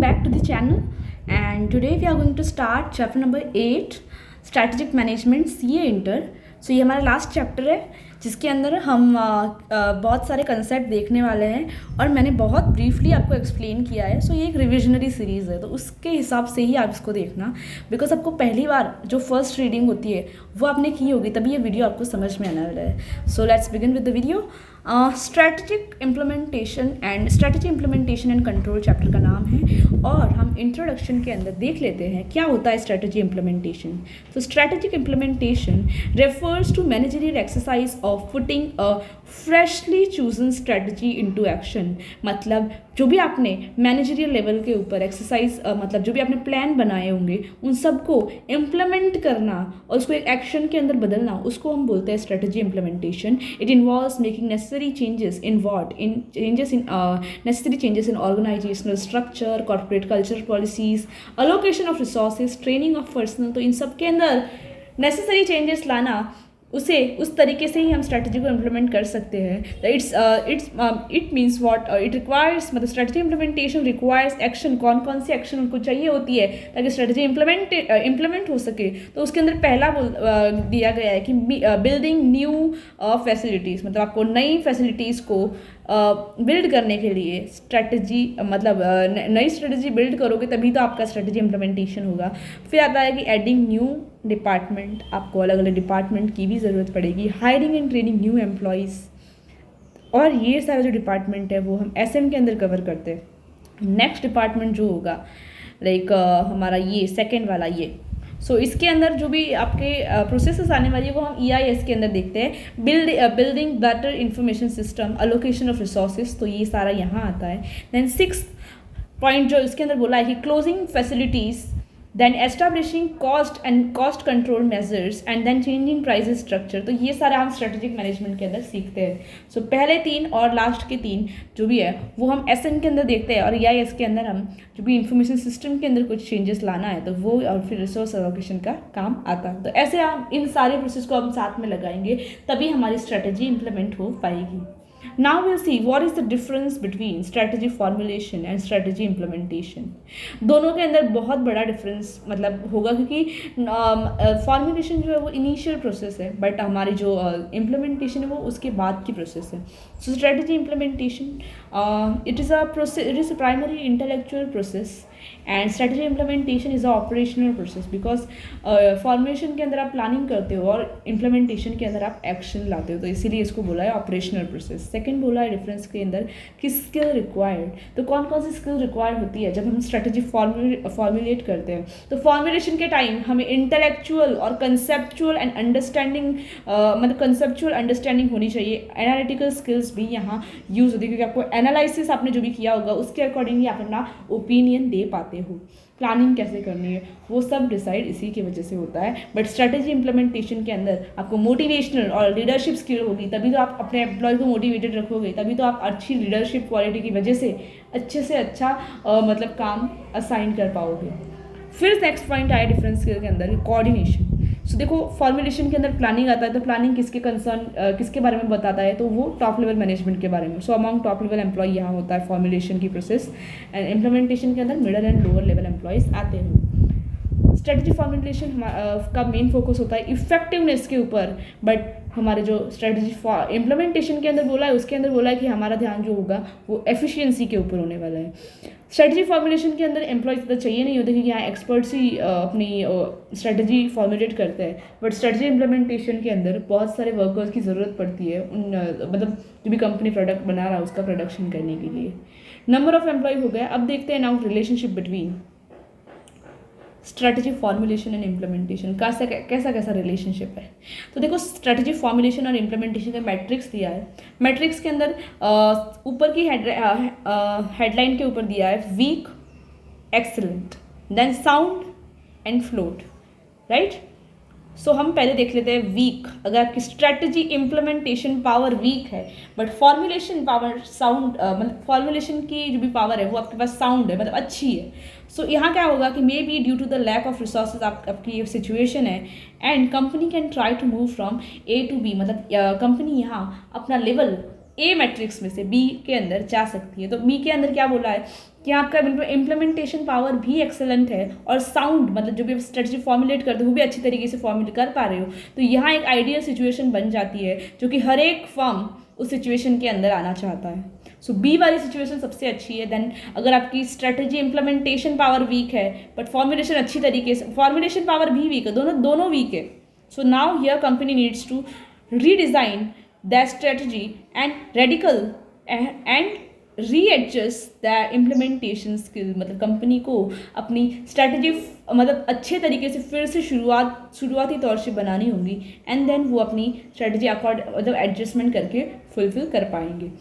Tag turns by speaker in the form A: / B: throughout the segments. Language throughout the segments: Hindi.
A: back to the channel, and today we are going to start chapter number 8 strategic management CA inter. सो ये हमारा लास्ट चैप्टर है जिसके अंदर हम बहुत सारे कंसेप्ट देखने वाले हैं और मैंने बहुत ब्रीफली आपको एक्सप्लेन किया है। सो ये एक रिविजनरी सीरीज़ है तो उसके हिसाब से ही आप इसको देखना, बिकॉज आपको पहली बार जो फर्स्ट रीडिंग होती है वो आपने की होगी तभी ये वीडियो आपको समझ में आने वाला है। So let's begin with the video. Strategic implementation and control chapter का नाम है और हम इंट्रोडक्शन के अंदर देख लेते हैं क्या होता है स्ट्रैटेजी इम्प्लीमेंटेशन। तो strategic implementation refers to managerial exercise of putting a freshly chosen strategy into action. मतलब जो भी आपने मैनेजरियल लेवल के ऊपर एक्सरसाइज मतलब जो भी आपने प्लान बनाए होंगे उन सबको इम्प्लीमेंट करना और उसको एक एक्शन के अंदर बदलना, उसको हम बोलते हैं strategy implementation. It involves making necessary changes in organizational structure, corporate culture policies, allocation of resources, training of personnel। तो इन सब के अंदर necessary changes लाना, उसे उस तरीके से ही हम स्ट्रैटेजी को इम्प्लीमेंट कर सकते हैं। It means what it requires, मतलब स्ट्रैटेजी इम्प्लीमेंटेशन रिक्वायर्स एक्शन। कौन कौन सी एक्शन उनको चाहिए होती है ताकि स्ट्रैटेजी इम्प्लीमेंट हो सके। तो उसके अंदर पहला दिया गया है कि बिल्डिंग न्यू फैसिलिटीज़, मतलब आपको नई फैसिलिटीज़ को बिल्ड करने के लिए स्ट्रैटेजी, मतलब नई स्ट्रैटेजी बिल्ड करोगे तभी तो आपका स्ट्रैटेजी इम्प्लीमेंटेशन होगा। फिर आता है कि एडिंग न्यू डिपार्टमेंट, आपको अलग अलग डिपार्टमेंट की भी ज़रूरत पड़ेगी। Hiring and training new employees, और ये सारा जो डिपार्टमेंट है वो हम SM के अंदर कवर करते हैं। नेक्स्ट डिपार्टमेंट जो होगा लाइक हमारा ये सेकेंड वाला ये, सो इसके अंदर जो भी आपके प्रोसेसेस आने वाली है वो हम EIS के अंदर देखते हैं। Building better information system, allocation of resources, तो ये सारा यहाँ आता है। देन 6th पॉइंट जो इसके अंदर बोला है कि closing facilities, then establishing cost control measures and then changing prices structure. तो ये सारा हम स्ट्रेटेजिक मैनेजमेंट के अंदर सीखते हैं। सो पहले 3 और लास्ट के 3 जो भी है वो हम SM के अंदर देखते हैं और EIS के अंदर हम जो भी इंफॉर्मेशन सिस्टम के अंदर कुछ चेंजेस लाना है तो वो, और फिर रिसोर्स एलोकेशन का काम आता है। तो ऐसे हम इन सारे प्रोसेस को हम साथ में लगाएंगे तभी हमारी स्ट्रेटेजी इंप्लीमेंट हो पाएगी। Now we'll see what is the difference between strategy formulation and strategy implementation। दोनों के अंदर बहुत बड़ा डिफरेंस मतलब होगा क्योंकि फॉर्मुलेशन जो है वो इनिशियल प्रोसेस है, बट हमारी जो इम्प्लीमेंटेशन है वो उसके बाद की प्रोसेस है। So strategy implementation it is a primary intellectual process and strategy implementation is a operational process. Because formulation के अंदर आप प्लानिंग करते हो और इम्प्लीमेंटेशन के अंदर आप एक्शन लाते हो, तो इसीलिए इसको बोला है ऑपरेशनल प्रोसेस। सेकंड बोला है डिफरेंस के अंदर कि स्किल रिक्वायर्ड, तो कौन कौन सी स्किल रिक्वायर्ड होती है जब हम स्ट्रेटेजी फॉर्मुलेट करते हैं। तो फॉर्मुलेशन के टाइम हमें इंटेलेक्चुअल और कंसेप्चुअल एंड अंडरस्टैंडिंग, मतलब कंसेप्चुअल अंडरस्टैंडिंग होनी चाहिए। एनालिटिकल स्किल्स भी यहाँ यूज़ होती है क्योंकि आपको एनालिसिस आपने जो भी किया होगा उसके अकॉर्डिंगली आप अपना ओपिनियन दे पाते हो। प्लानिंग कैसे करनी है वो सब डिसाइड इसी की वजह से होता है। बट स्ट्रैटेजी इम्प्लीमेंटेशन के अंदर आपको मोटिवेशनल और लीडरशिप स्किल होगी तभी तो आप अपने एम्प्लॉय को मोटिवेटेड रखोगे, तभी तो आप अच्छी लीडरशिप क्वालिटी की वजह से अच्छा मतलब काम असाइन कर पाओगे। फिर नेक्स्ट पॉइंट आया डिफरेंस स्किल के अंदर कोऑर्डिनेशन। सो देखो फॉर्मुलेशन के अंदर प्लानिंग आता है तो प्लानिंग किसके बारे में बताता है, तो वो टॉप लेवल मैनेजमेंट के बारे में। सो अमॉन्ग टॉप लेवल एम्प्लॉय यहाँ होता है फॉर्मुलेशन की प्रोसेस, एंड इम्प्लीमेंटेशन के अंदर middle and lower level employees आते हैं। स्ट्रेटजी फॉर्मुलेशन का मेन फोकस होता है इफेक्टिवनेस के ऊपर, बट हमारे जो स्ट्रेटजी इम्प्लीमेंटेशन के अंदर बोला है उसके अंदर बोला है कि हमारा ध्यान जो होगा वो एफिशिएंसी के ऊपर होने वाला है। स्ट्रेटजी फॉर्मुलेशन के अंदर एम्प्लॉय ज़्यादा चाहिए नहीं होते क्योंकि यहाँ एक्सपर्ट्स ही अपनी स्ट्रेटजी फॉर्मुलेट करते हैं, बट स्ट्रेटजी इम्प्लीमेंटेशन के अंदर बहुत सारे वर्कर्स की ज़रूरत पड़ती है मतलब जो भी कंपनी प्रोडक्ट बना रहा है उसका प्रोडक्शन करने के लिए। नंबर ऑफ एम्प्लॉय हो गया। अब देखते हैं now relationship between strategy formulation and implementation कैसा रिलेशनशिप है। तो देखो स्ट्रैटेजी फॉर्मुलेशन और इम्प्लीमेंटेशन का मैट्रिक्स दिया है। मैट्रिक्स के अंदर ऊपर की हेडलाइन के ऊपर दिया है weak, excellent, then sound and float, right. So हम पहले देख लेते हैं वीक। अगर आपकी स्ट्रैटेजी इम्प्लीमेंटेशन पावर वीक है बट फॉर्मुलेशन पावर साउंड, मतलब फॉर्मुलेशन की जो भी पावर है वो आपके पास साउंड है, मतलब अच्छी है। सो यहाँ क्या होगा कि may be due to the lack of resources आपकी ये सिचुएशन है and company can try to move from A to B, मतलब कंपनी यहाँ अपना लेवल A मैट्रिक्स में से B के अंदर जा सकती है। तो B के अंदर क्या बोला है कि आपका इम्प्लीमेंटेशन पावर भी एक्सेलेंट है और साउंड, मतलब जो भी आप स्ट्रेटजी फॉर्मुलेट करते हो वो भी अच्छी तरीके से फॉर्मुलेट कर पा रहे हो, तो यहाँ एक आइडियल सिचुएशन बन जाती है जो कि हर एक फर्म उस सिचुएशन के अंदर आना चाहता है। सो बी वाली सिचुएशन सबसे अच्छी है। देन अगर आपकी स्ट्रेटजी इम्प्लीमेंटेशन पावर वीक है बट फॉर्मुलेशन अच्छी तरीके से, फॉर्मुलेशन पावर भी वीक है, दोनों वीक है, so now here company needs to redesign that strategy and radical and readjust the implementation skill. मतलब कंपनी को अपनी स्ट्रैटेजी मतलब अच्छे तरीके से फिर से शुरुआती तौर से बनानी होगी एंड देन वो अपनी स्ट्रैटेजी मतलब एडजस्टमेंट करके फुलफिल कर पाएंगे।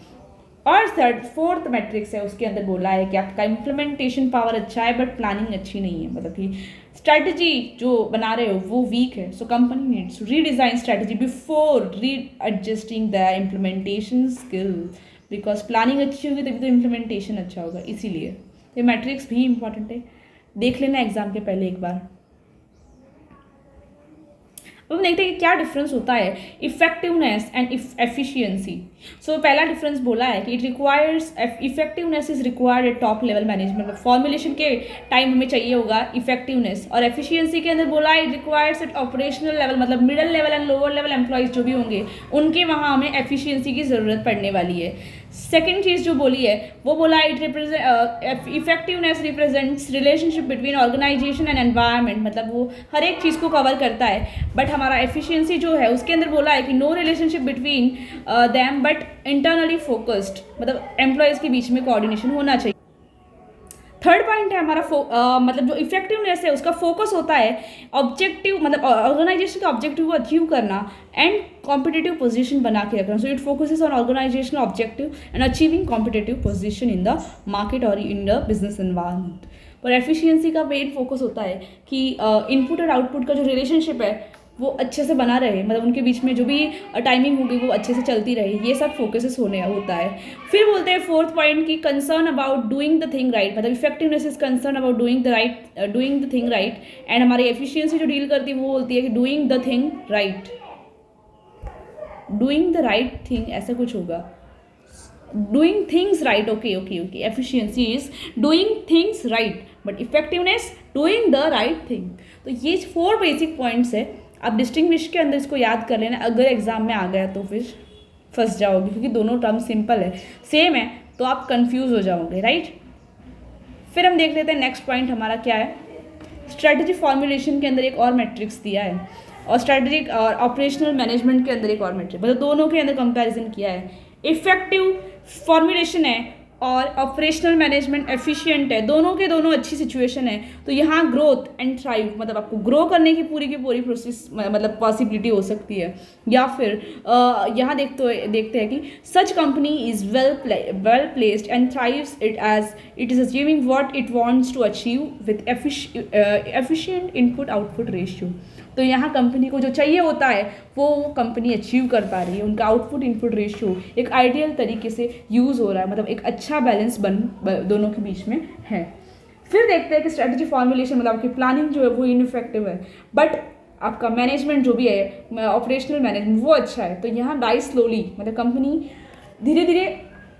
A: और फोर्थ मैट्रिक्स है, उसके अंदर बोला है कि आपका इम्प्लीमेंटेशन पावर अच्छा है बट प्लानिंग अच्छी नहीं है, मतलब कि स्ट्रैटेजी जो बना रहे हो वो वीक है। So company needs to redesign strategy before readjusting the implementation skill, because planning अच्छी होगी तभी तो इम्प्लीमेंटेशन अच्छा होगा। इसीलिए तो मैट्रिक्स भी इंपॉर्टेंट है, देख लेना एग्जाम के पहले एक बार। अब हम देखते हैं कि क्या डिफरेंस होता है इफेक्टिवनेस एंड एफिशिएंसी। सो पहला डिफरेंस बोला है कि it requires, effectiveness is required at top level management, formulation के टाइम हमें चाहिए होगा इफेक्टिवनेस, और एफिशिएंसी के अंदर बोला है it requires at operational level, मतलब middle level and lower level employees जो भी होंगे उनके वहाँ हमें एफिशिएंसी की ज़रूरत पड़ने वाली है। सेकेंड चीज़ जो बोली है वो बोला it effectiveness represents relationship between organisation and environment, मतलब वो हर एक चीज़ को कवर करता है। बट हमारा एफिशिएंसी जो है उसके अंदर बोला है कि no relationship between them but internally focused, मतलब एम्प्लॉयज़ के बीच में कोऑर्डिनेशन होना चाहिए। थर्ड पॉइंट है हमारा मतलब जो इफेक्टिवनेस है उसका फोकस होता है ऑब्जेक्टिव, मतलब ऑर्गेनाइजेशन का ऑब्जेक्टिव को अचीव करना एंड कॉम्पिटिटिव पोजीशन बना के रखना। So it focuses on organisation objective and achieving competitive position in the market और इन द बिजनेस एनवायरनमेंट। पर एफिशिएंसी का मेन फोकस होता है कि इनपुट और आउटपुट का जो रिलेशनशिप है वो अच्छे से बना रहे, मतलब उनके बीच में जो भी टाइमिंग होगी वो अच्छे से चलती रहे, ये सब फोकसेस होने होता है। फिर बोलते हैं फोर्थ पॉइंट की concern about doing the thing right, मतलब effectiveness is concern about doing the thing right, and हमारी एफिशिएंसी जो डील करती है वो बोलती है कि doing the thing right, doing the right thing, ऐसा कुछ होगा, doing things right. Okay, efficiency is doing things right but effectiveness doing the right thing. तो ये 4 बेसिक पॉइंट्स है, आप डिस्टिंग्विश के अंदर इसको याद कर लेना, अगर एग्जाम में आ गया तो फिर फंस जाओगे, क्योंकि दोनों टर्म सिंपल है, सेम है, तो आप कंफ्यूज हो जाओगे, राइट। फिर हम देख लेते हैं नेक्स्ट पॉइंट हमारा क्या है। स्ट्रेटजी फॉर्मुलेशन के अंदर एक और मैट्रिक्स दिया है और स्ट्रेटजिक और ऑपरेशनल मैनेजमेंट के अंदर एक और मैट्रिक्स, मतलब दोनों के अंदर कंपैरिजन किया है। इफेक्टिव फॉर्मुलेशन है और ऑपरेशनल मैनेजमेंट एफिशिएंट है, दोनों के दोनों अच्छी सिचुएशन है। तो यहाँ ग्रोथ एंड थ्राइव, मतलब आपको ग्रो करने की पूरी प्रोसेस मतलब पॉसिबिलिटी हो सकती है, या फिर यहाँ देखते हैं कि such company is well placed and thrives it as it is achieving what it wants to achieve with efficient input output ratio. तो यहाँ कंपनी को जो चाहिए होता है वो कंपनी अचीव कर पा रही है, उनका आउटपुट इनपुट रेशियो एक आइडियल तरीके से यूज़ हो रहा है, मतलब एक अच्छा बैलेंस दोनों के बीच में है। फिर देखते हैं कि स्ट्रेटजी फॉर्मुलेशन, मतलब आपकी प्लानिंग जो है वो इनइफेक्टिव है बट आपका मैनेजमेंट जो भी है ऑपरेशनल मैनेजमेंट वो अच्छा है। तो यहाँ राइज स्लोली, मतलब कंपनी धीरे धीरे,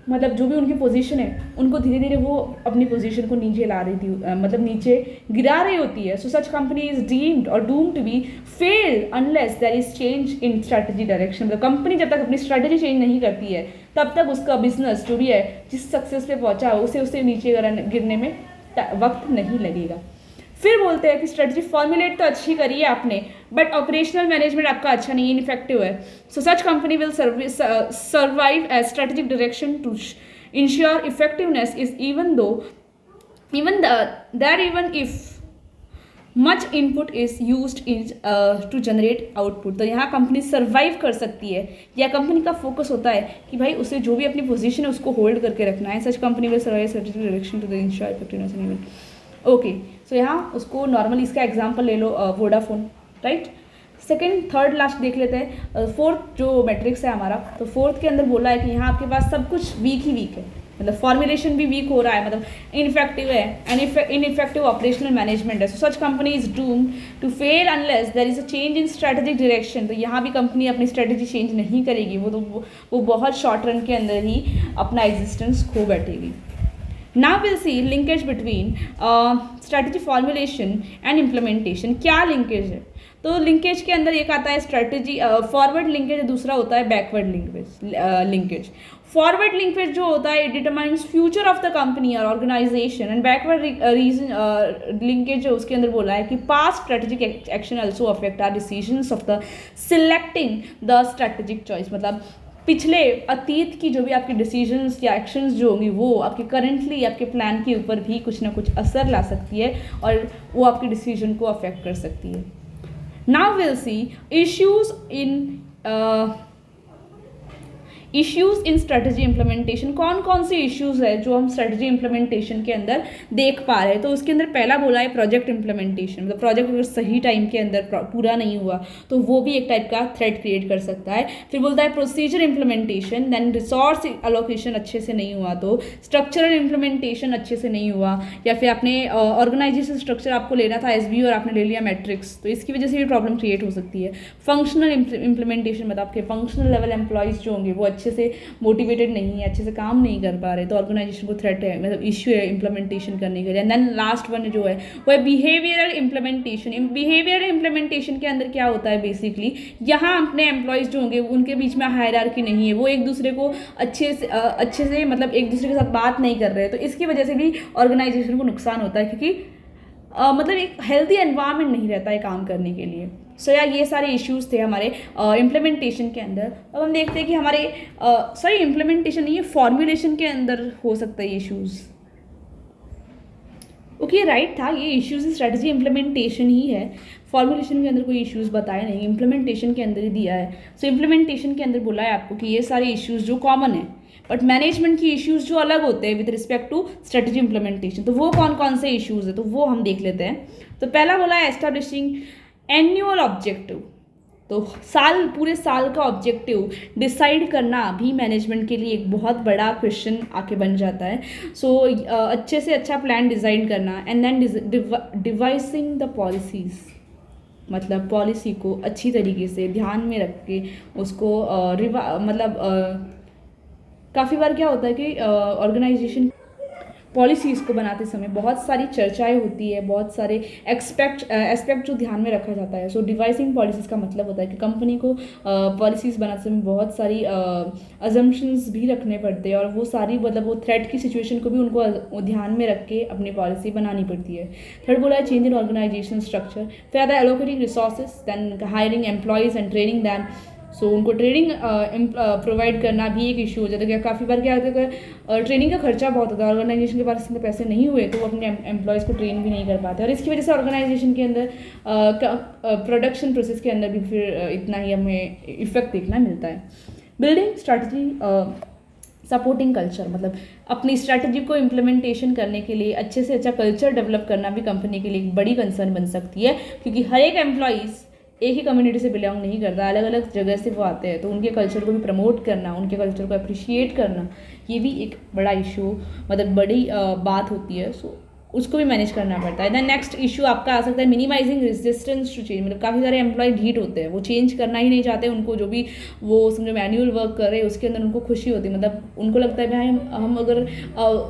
A: मतलब जो भी उनकी पोजीशन है उनको धीरे धीरे वो अपनी पोजीशन को नीचे ला रही थी, मतलब नीचे गिरा रही होती है। So such company is deemed और doomed to be fail unless there is change in strategy direction. मतलब कंपनी जब तक अपनी स्ट्रैटेजी चेंज नहीं करती है तब तक उसका बिजनेस जो भी है जिस सक्सेस पे पहुंचा है उसे नीचे गिरने में वक्त नहीं लगेगा। फिर बोलते हैं कि स्ट्रेटजी फॉर्मुलेट तो अच्छी करी है आपने बट ऑपरेशनल मैनेजमेंट आपका अच्छा नहीं, इनफेक्टिव है। So such company will survive as strategic direction to ensure effectiveness is even if much input is used in to generate output। तो यहाँ कंपनी सर्वाइव कर सकती है, या कंपनी का फोकस होता है कि भाई उसे जो भी अपनी पोजीशन है उसको होल्ड करके रखना है। Such company will survive strategic direction to the ensure effectiveness in even. Okay, so यहाँ उसको नॉर्मली इसका एग्जाम्पल ले लो Vodafone, right. Second third last देख लेते हैं फोर्थ जो मैट्रिक्स है हमारा। तो फोर्थ के अंदर बोला है कि यहाँ आपके पास सब कुछ वीक ही वीक है, मतलब फॉर्मुलेशन भी वीक हो रहा है, मतलब इनफेक्टिव है एंड इनइफेक्टिव ऑपरेशनल मैनेजमेंट है। So such company is doomed to fail unless there is a change in strategic direction. तो यहाँ भी कंपनी अपनी स्ट्रेटेजी चेंज नहीं करेगी, वो बहुत शॉर्ट रन के अंदर ही अपना एग्जिस्टेंस खो बैठेगी। Now will C linkage between strategy formulation and implementation. क्या लिंकेज है? तो लिंकेज के अंदर एक आता है स्ट्रैटेजी फॉरवर्ड लिंकेज, दूसरा होता है बैकवर्ड लिंकेज। फॉरवर्ड लिंकेज जो होता है it determines future of the company और organisation, and backward region linkage जो उसके अंदर बोला है कि past strategic action also affect our decisions of the selecting the strategic choice. मतलब पिछले अतीत की जो भी आपकी डिसीजंस या एक्शंस जो होंगी वो आपके करेंटली आपके प्लान के ऊपर भी कुछ ना कुछ असर ला सकती है और वो आपकी डिसीजन को अफेक्ट कर सकती है। Now will C issues in strategy implementation. कौन कौन से इश्यूज है जो हम स्ट्रेटजी इम्प्लीमेंटेशन के अंदर देख पा रहे हैं? तो उसके अंदर पहला बोला है प्रोजेक्ट इम्प्लीमेंटेशन। मतलब प्रोजेक्ट अगर सही टाइम के अंदर पूरा नहीं हुआ तो वो भी एक टाइप का थ्रेट क्रिएट कर सकता है। फिर बोलता है procedure implementation, then resource allocation अच्छे से नहीं हुआ, तो स्ट्रक्चरल इम्प्लीमेंटेशन अच्छे से नहीं हुआ, या फिर आपने ऑर्गेनाइजेशन स्ट्रक्चर आपको लेना था एसबीओ और आपने ले लिया मैट्रिक्स, तो इसकी वजह से भी प्रॉब्लम क्रिएट हो सकती है। फंक्शनल इम्प्लीमेंटेशन, मतलब आपके फंक्शनल लेवल एम्प्लॉयज़ जो होंगे वो अच्छे से मोटिवेटेड नहीं है, अच्छे से काम नहीं कर पा रहे, तो ऑर्गेनाइजेशन को थ्रेट है, मतलब इश्यू है इम्प्लीमेंटेशन करने के लिए। देन लास्ट वन जो है वो है बिहेवियरल इम्प्लीमेंटेशन। बिहेवियरल इम्प्लीमेंटेशन के अंदर क्या होता है बेसिकली, यहाँ अपने एम्प्लॉयज़ जो होंगे उनके बीच में हायरार्की नहीं है, वो एक दूसरे को अच्छे से मतलब एक दूसरे के साथ बात नहीं कर रहे, तो इसकी वजह से भी ऑर्गेनाइजेशन को नुकसान होता है, क्योंकि मतलब एक हेल्दी एनवायरनमेंट नहीं रहता है काम करने के लिए। सो यार ये सारे इश्यूज थे हमारे इम्प्लीमेंटेशन के अंदर। अब हम देखते हैं कि हमारे इम्प्लीमेंटेशन नहीं है, फॉर्मुलेशन के अंदर हो सकता है इश्यूज। ओके राइट था, ये इश्यूज स्ट्रेटजी इम्प्लीमेंटेशन ही है, फॉर्मुलेशन के अंदर कोई इश्यूज बताए नहीं, इम्प्लीमेंटेशन के अंदर ही दिया है। सो इम्प्लीमेंटेशन के अंदर बोला है आपको कि ये सारे इश्यूज जो कॉमन है, बट मैनेजमेंट की इश्यूज जो अलग होते हैं with respect to strategy implementation, तो वो कौन कौन से इश्यूज है तो वो हम देख लेते हैं। तो पहला बोला है एस्टैब्लिशिंग एनुअल ऑब्जेक्टिव। तो पूरे साल का ऑब्जेक्टिव डिसाइड करना भी मैनेजमेंट के लिए एक बहुत बड़ा क्वेश्चन आके बन जाता है। सो अच्छे से अच्छा प्लान डिज़ाइन करना, and then devising the policies, मतलब पॉलिसी को अच्छी तरीके से ध्यान में रख के उसको काफ़ी बार क्या होता है कि ऑर्गेनाइजेशन पॉलिसीज़ को बनाते समय बहुत सारी चर्चाएं होती है, बहुत सारे एस्पेक्ट जो ध्यान में रखा जाता है। सो डिवाइसिंग पॉलिसीज़ का मतलब होता है कि कंपनी को पॉलिसीज़ बनाते समय बहुत सारी अजम्पशंस भी रखने पड़ते हैं, और वो सारी मतलब वो थ्रेट की सिचुएशन को भी उनको ध्यान में रख के अपनी पॉलिसी बनानी पड़ती है। थर्ड बोला है चेंज इन ऑर्गेनाइजेशन स्ट्रक्चर। फिर आता है allocating resources, then hiring employees and training them. So उनको ट्रेनिंग प्रोवाइड करना भी एक इशू हो जाता है। काफ़ी बार क्या होता है ट्रेनिंग का खर्चा बहुत होता है, ऑर्गेनाइजेशन के पास इतने पैसे नहीं हुए तो वो अपने एम्प्लॉयज़ को ट्रेन भी नहीं कर पाते, और इसकी वजह से ऑर्गेनाइजेशन के अंदर प्रोडक्शन प्रोसेस के अंदर भी फिर इतना ही हमें इफेक्ट देखना मिलता है। बिल्डिंग स्ट्रैटेजी सपोर्टिंग कल्चर, मतलब अपनी स्ट्रैटेजी को इम्प्लीमेंटेशन करने के लिए अच्छे से अच्छा कल्चर डेवलप करना भी कंपनी के लिए एक बड़ी कंसर्न बन सकती है, क्योंकि हर एक एम्प्लॉयज़ एक ही कम्युनिटी से बिलोंग नहीं करता, अलग अलग जगह से वो आते हैं, तो उनके कल्चर को भी प्रमोट करना, उनके कल्चर को अप्रिशिएट करना, ये भी एक बड़ा इशू मतलब बड़ी बात होती है। सो उसको भी मैनेज करना पड़ता है। देन नेक्स्ट इशू आपका आ सकता है मिनिमाइजिंग रेजिस्टेंस टू चेंज। मतलब काफ़ी सारे एम्प्लॉय ढीठ होते हैं, वो चेंज करना ही नहीं चाहते, उनको जो भी वो समझो मैनुअल वर्क कर रहे हैं उसके अंदर उनको खुशी होती है, मतलब उनको लगता है भाई हम अगर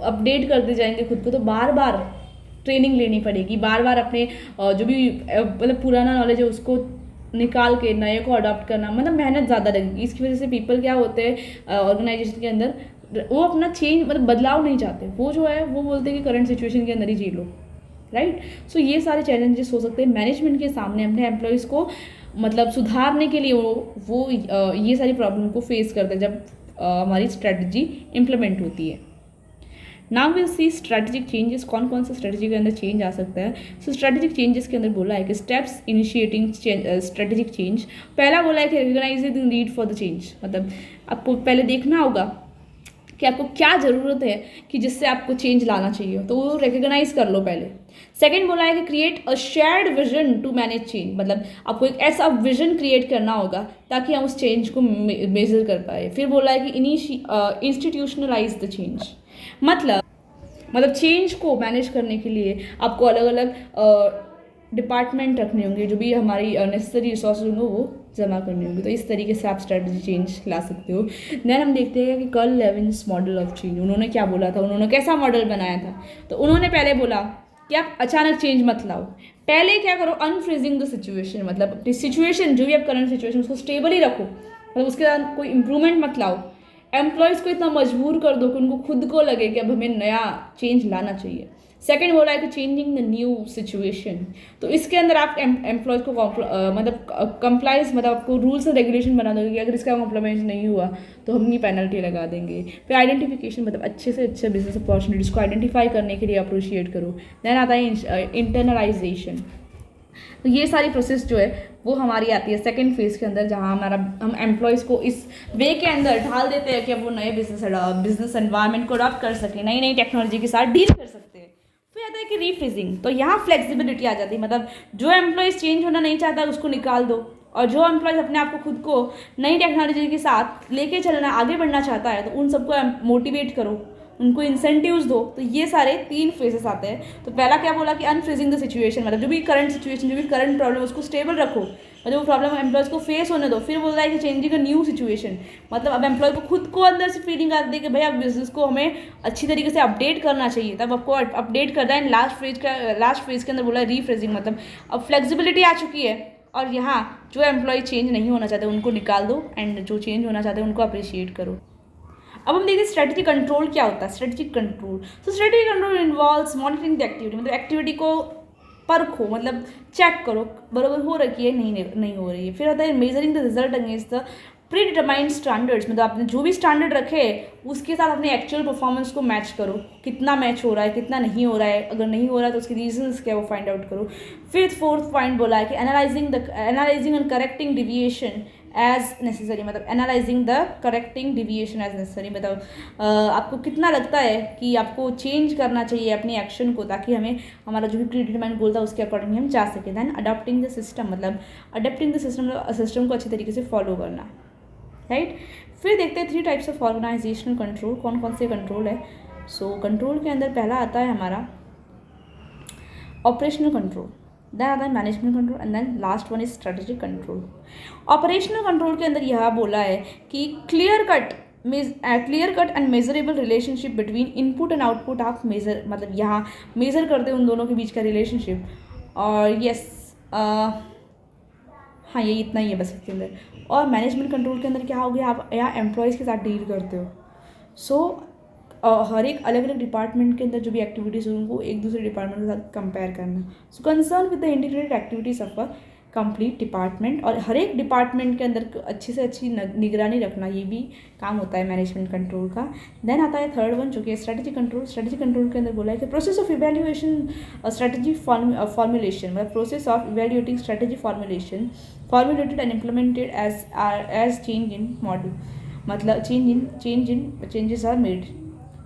A: अपडेट करते जाएंगे खुद को तो बार बार ट्रेनिंग लेनी पड़ेगी, बार बार अपने जो भी मतलब पुराना नॉलेज है उसको निकाल के नए को अडॉप्ट करना, मतलब मेहनत ज़्यादा लगेगी। इसकी वजह से पीपल क्या होते हैं ऑर्गेनाइजेशन के अंदर, वो अपना चेंज मतलब बदलाव नहीं चाहते, वो जो है वो बोलते हैं कि करंट सिचुएशन के अंदर ही जी लो, राइट। सो ये सारे चैलेंजेस हो सकते हैं मैनेजमेंट के सामने अपने एम्प्लॉयज़ को मतलब सुधारने के लिए वो ये सारी प्रॉब्लम को फेस करते हैं जब हमारी स्ट्रेटजी इम्प्लीमेंट होती है। Now will C strategic changes, कौन कौन से स्ट्रेटजी के अंदर चेंज आ सकता है। सो स्ट्रेटेजिक चेंजेस के अंदर बोला है कि स्टेप्स इनिशिएटिंग स्ट्रेटेजिक चेंज। पहला बोला है कि recognising the need for the change, मतलब आपको पहले देखना होगा कि आपको क्या ज़रूरत है कि जिससे आपको चेंज लाना चाहिए, तो वो रिकग्नाइज कर लो पहले। सेकेंड बोला है कि create a shared vision to manage change, मतलब आपको एक ऐसा विजन क्रिएट करना होगा ताकि हम उस चेंज को मेजर कर पाए। फिर बोला है कि इंस्टीट्यूशनलाइज द चेंज, मतलब चेंज को मैनेज करने के लिए आपको अलग अलग डिपार्टमेंट रखने होंगे, जो भी हमारी नेसेसरी रिसोर्सेज होंगे वो जमा करनी होगी। तो इस तरीके से आप स्ट्रेटजी चेंज ला सकते हो। देन हम देखते हैं कि कर्ल लेविन्स मॉडल ऑफ चेंज, उन्होंने क्या बोला था, उन्होंने कैसा मॉडल बनाया था। तो उन्होंने पहले बोला कि आप अचानक चेंज मत लाओ, पहले क्या करो, अनफ्रीजिंग द सिचुएशन, मतलब अपनी सिचुएशन जो भी आप करंट सिचुएशन उसको स्टेबल ही रखो, मतलब उसके बाद कोई इंप्रूवमेंट मत लाओ। एम्प्लॉयज़ को इतना मजबूर कर दो कि उनको खुद को लगे कि अब हमें नया चेंज लाना चाहिए। सेकेंड बोला है कि चेंजिंग द न्यू सिचुएशन, तो इसके अंदर आप एम्प्लॉयज़ को मतलब कंप्लाइंस, मतलब आपको रूल्स एंड रेगुलेशन बना दोगे कि अगर इसका कॉम्प्लीमेंट नहीं हुआ तो हम ये पेनल्टी लगा देंगे। फिर आइडेंटिफिकेशन, मतलब अच्छे से अच्छे बिजनेस अपॉर्चुनिटीज़ को आइडेंटिफाई करने के लिए अप्रिशिएट करो। देन आता है इंटरनलाइजेशन। तो ये सारी प्रोसेस जो है वो हमारी आती है सेकंड फेज़ के अंदर, जहाँ हम एम्प्लॉयज़ को इस वे के अंदर ढाल देते हैं कि अब वो नए बिजनेस एनवायरनमेंट को अडॉप्ट कर सकें, नई नई टेक्नोलॉजी के साथ डील कर सकते हैं। फिर आता है कि रीफ्रीजिंग, तो यहाँ फ्लेक्सिबिलिटी आ जाती है, मतलब जो एम्प्लॉयज़ चेंज होना नहीं चाहता उसको निकाल दो, और जो एम्प्लॉयज़ अपने आप को खुद को नई टेक्नोलॉजी के साथ लेके चलना, आगे बढ़ना चाहता है, तो उन सबको मोटिवेट करो, उनको इंसेंटिव्स दो। तो ये सारे 3 फेजेस आते हैं। तो पहला क्या बोला कि अनफ्रीजिंग द सिचुएशन, मतलब जो भी करंट सिचुएशन, जो भी करंट प्रॉब्लम उसको स्टेबल रखो, मतलब वो प्रॉब्लम एम्प्लॉयज़ को फेस होने दो। फिर बोल रहा है कि चेंजिंग अ न्यू सिचुएशन, मतलब अब एम्प्लॉय को खुद को अंदर से फीलिंग आती है कि भाई अब बिजनेस को हमें अच्छी तरीके से अपडेट करना चाहिए, तब आपको अपडेट करना है। लास्ट फेज के अंदर बोला है रीफ्रेजिंग, मतलब अब फ्लेक्सिबिलिटी आ चुकी है, और यहाँ जो एम्प्लॉय चेंज नहीं होना चाहते उनको निकाल दो, एंड जो चेंज होना चाहते हैं उनको अप्रिशिएट करो। अब हम देखते हैं स्ट्रेटजी कंट्रोल क्या होता है। स्ट्रेटजी कंट्रोल, तो strategy control involves monitoring the activity, मतलब एक्टिविटी को परखो, मतलब चेक करो बराबर हो रखी है नहीं हो रही है। फिर आता है measuring the result against the pre determined standards, मतलब आपने जो भी स्टैंडर्ड रखे उसके साथ अपने एक्चुअल परफॉर्मेंस को मैच करो, कितना मैच हो रहा है, कितना नहीं हो रहा है, अगर नहीं हो रहा है तो उसके रीजंस क्या है वो फाइंड आउट करो। फिर 4th पॉइंट बोला है कि analysing and correcting deviation as necessary, मतलब analysing the correcting deviation as necessary, मतलब आपको कितना लगता है कि आपको चेंज करना चाहिए अपनी एक्शन को, ताकि हमें हमारा जो भी प्री डिटरमाइंड गोल था उसके अकॉर्डिंग हम जा सकें। दैन अडॉप्टिंग द सिस्टम, मतलब अडॉप्टिंग द सिस्टम, मतलब सिस्टम को अच्छे तरीके से फॉलो करना, राइट। फिर देखते हैं 3 टाइप्स ऑफ ऑर्गेनाइजेशनल कंट्रोल, कौन कौन से कंट्रोल है। सो कंट्रोल के अंदर पहला आता है हमारा ऑपरेशनल कंट्रोल, देन आता है management control, and then last one is strategic control. Operational control के अंदर यह बोला है कि clear cut and measurable relationship between input and output आप मेजर, मतलब यहाँ मेजर करते हैं उन दोनों के बीच का रिलेशनशिप। और यस, हाँ ये इतना ही है बस इसके अंदर। और मैनेजमेंट कंट्रोल के अंदर क्या हो गया, आप यहाँ एम्प्लॉयज़ के साथ डील करते हो। सो हर एक अलग अलग डिपार्टमेंट के अंदर जो भी एक्टिविटीज़ हो उनको एक दूसरे डिपार्टमेंट के साथ कंपेयर करना। सो concern with the integrated activities of a complete department, और हर एक डिपार्टमेंट के अंदर अच्छी से अच्छी निगरानी रखना, ये भी काम होता है मैनेजमेंट कंट्रोल का। देन आता है 3rd वन जो कि स्ट्रेटेजी कंट्रोल। स्ट्रेटेजी कंट्रोल के अंदर बोला है कि process of evaluation strategy formulation, मतलब process of evaluating strategy formulated and implemented as change in model, मतलब चेंजेस आर मेड।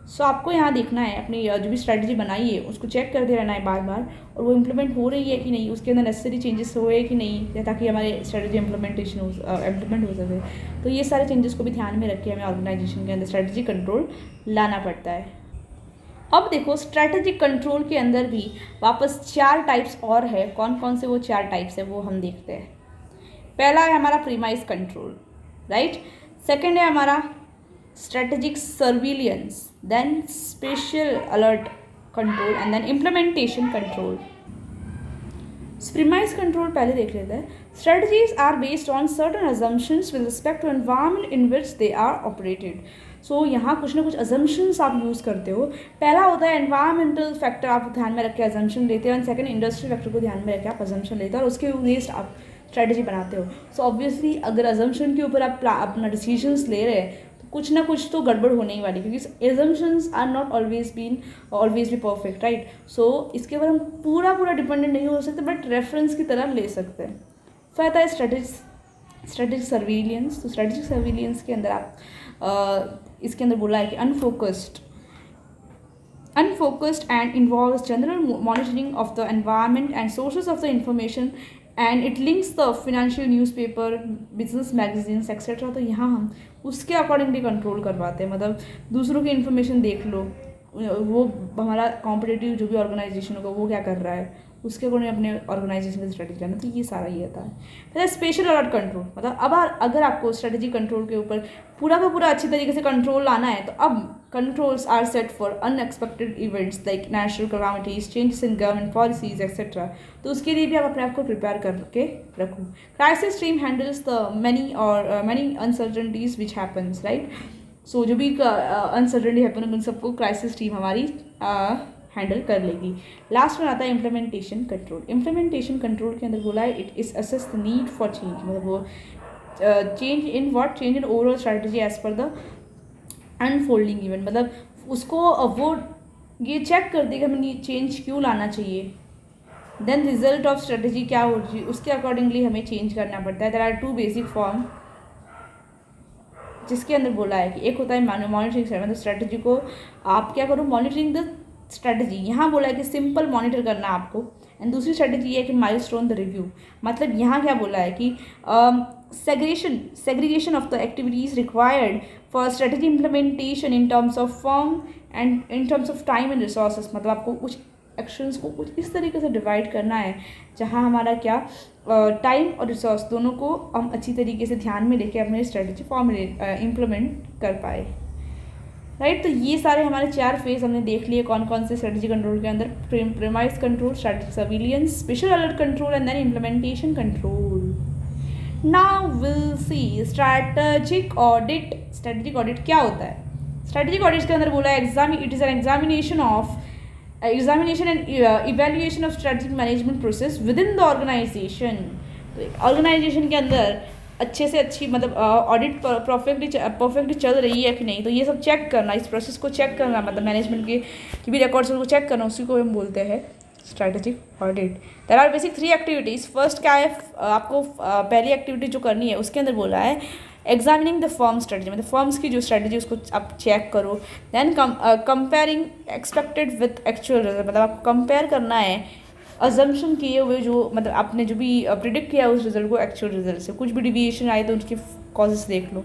A: सो आपको यहाँ देखना है अपनी जो भी स्ट्रेटजी बनाई है उसको चेक करते रहना है बार बार, और वो इम्प्लीमेंट हो रही है कि नहीं, उसके अंदर नेसेसरी चेंजेस हुए कि नहीं, ताकि हमारे स्ट्रेटजी इम्प्लीमेंट हो सके। तो ये सारे चेंजेस को भी ध्यान में रख के हमें ऑर्गेनाइजेशन के अंदर स्ट्रेटजी कंट्रोल लाना पड़ता है। अब देखो स्ट्रेटेजिक कंट्रोल के अंदर भी वापस 4 टाइप्स और है, कौन कौन से वो 4 टाइप्स है वो हम देखते हैं। पहला है हमारा प्रीमाइज कंट्रोल, राइट। सेकेंड है हमारा strategic surveillance, then spatial alert control, and then implementation control. Premise control पहले देख लेते हैं। Strategies are based on certain assumptions with respect to environment in which they are operated. So यहाँ कुछ ना कुछ assumptions आप यूज़ करते हो। पहला होता है environmental factor, आप ध्यान में रख के assumption लेते हो, और सेकंड इंडस्ट्रियल फैक्टर को ध्यान में रख के आप assumption लेते हो, और उसके बेस्ड आप स्ट्रेटजी बनाते हो। सो ऑब्वियसली अगर assumption के ऊपर आप अपना डिसीजंस ले रहे हैं कुछ ना कुछ तो गड़बड़ होने ही वाली, क्योंकि assumptions are not always be perfect, right. So इसके ऊपर हम पूरा डिपेंडेंट नहीं हो सकते, बट रेफरेंस की तरह ले सकते हैं। फिर आता है स्ट्रेटेजिक सर्विलियंस। तो स्ट्रेटेजिक सर्विलियंस के अंदर आप इसके अंदर बोला है कि unfocused and involves general monitoring of the environment and sources of the information and it links the financial newspaper, business magazines etcetera. तो यहाँ हम उसके अकॉर्डिंगली कंट्रोल करवाते हैं, मतलब दूसरों की इन्फॉर्मेशन देख लो, वो हमारा कॉम्पिटिटिव जो भी ऑर्गेनाइजेशन होगा वो क्या कर रहा है, उसके अकॉर्डिंग अपने ऑर्गेनाइजेशन की स्ट्रेटेजी करना। तो ये सारा ही आता है। फिर स्पेशल अलर्ट कंट्रोल, मतलब अब अगर आपको स्ट्रेटेजी कंट्रोल के ऊपर पूरा का पूरा अच्छी तरीके से कंट्रोल लाना है, तो अब controls are set for unexpected events like natural calamities, changes in government policies etcetera. तो उसके लिए भी आप अपने आप को प्रिपेयर करके रखो। Crisis team handles the many uncertainties which happens, right. So जो भी अनसर्टनिटी हैपन उन सबको क्राइसिस टीम हमारी हैंडल कर लेगी। लास्ट में आता है इम्प्लीमेंटेशन कंट्रोल। इम्प्लीमेंटेशन कंट्रोल के अंदर बोला है it is assess the need for change, मतलब वो change in what, change in overall strategy as per the unfolding event, मतलब उसको वो ये चेक कर देगा हमें ये चेंज क्यों लाना चाहिए। देन रिजल्ट ऑफ स्ट्रेटेजी क्या हो रही है, उसके अकॉर्डिंगली हमें चेंज करना पड़ता है। देयर आर 2 बेसिक फॉर्म जिसके अंदर बोला है कि एक होता है मॉनिटरिंग, मतलब स्ट्रेटेजी को आप क्या करो, मॉनिटरिंग द स्ट्रेटेजी। यहाँ बोला है कि सिंपल मॉनिटर करना आपको, एंड दूसरी स्ट्रेटेजी ये है कि माइलस्टोन द रिव्यू। मतलब यहाँ क्या बोला है कि segregation of the activities required for strategy implementation in terms of firm and in terms of time and resources। मतलब आपको कुछ एक्शंस को कुछ इस तरीके से डिवाइड करना है जहाँ हमारा क्या टाइम और रिसोर्स दोनों को हम अच्छी तरीके से ध्यान में लेके अपने स्ट्रेटेजी इम्प्लीमेंट कर पाए, राइट। तो ये सारे हमारे 4 फेज हमने देख लिए कौन कौन से स्ट्रेटेजी कंट्रोल के अंदर, premise control, strategic surveillance, special alert control and then implementation control. Now will see strategic audit. Strategic audit क्या होता है? स्ट्रैटेजिक ऑडिट के अंदर बोला है it is an examination and evaluation of strategic management process within the organisation. तो ऑर्गेनाइजेशन के अंदर अच्छे से अच्छी मतलब ऑडिट परफेक्टली चल रही है कि नहीं, तो ये सब चेक करना, इस प्रोसेस को चेक करना, मतलब मैनेजमेंट के भी रिकॉर्ड्स को चेक करना, उसी को हम बोलते हैं strategic audit. There are basic 3 activities. First क्या है, आपको पहली एक्टिविटी जो करनी है उसके अंदर बोला है एग्जामिनिंग द फर्म स्ट्रेटजी, मतलब फर्म्स की जो स्ट्रेटजी उसको आप चेक करो। Then comparing expected with actual result, मतलब आपको कंपेयर करना है अजम्पशन किए हुए जो मतलब आपने जो भी प्रिडिक्ट किया उस रिजल्ट को एक्चुअल रिजल्ट से, कुछ भी डिविएशन आए तो उसके कॉजेस देख लो।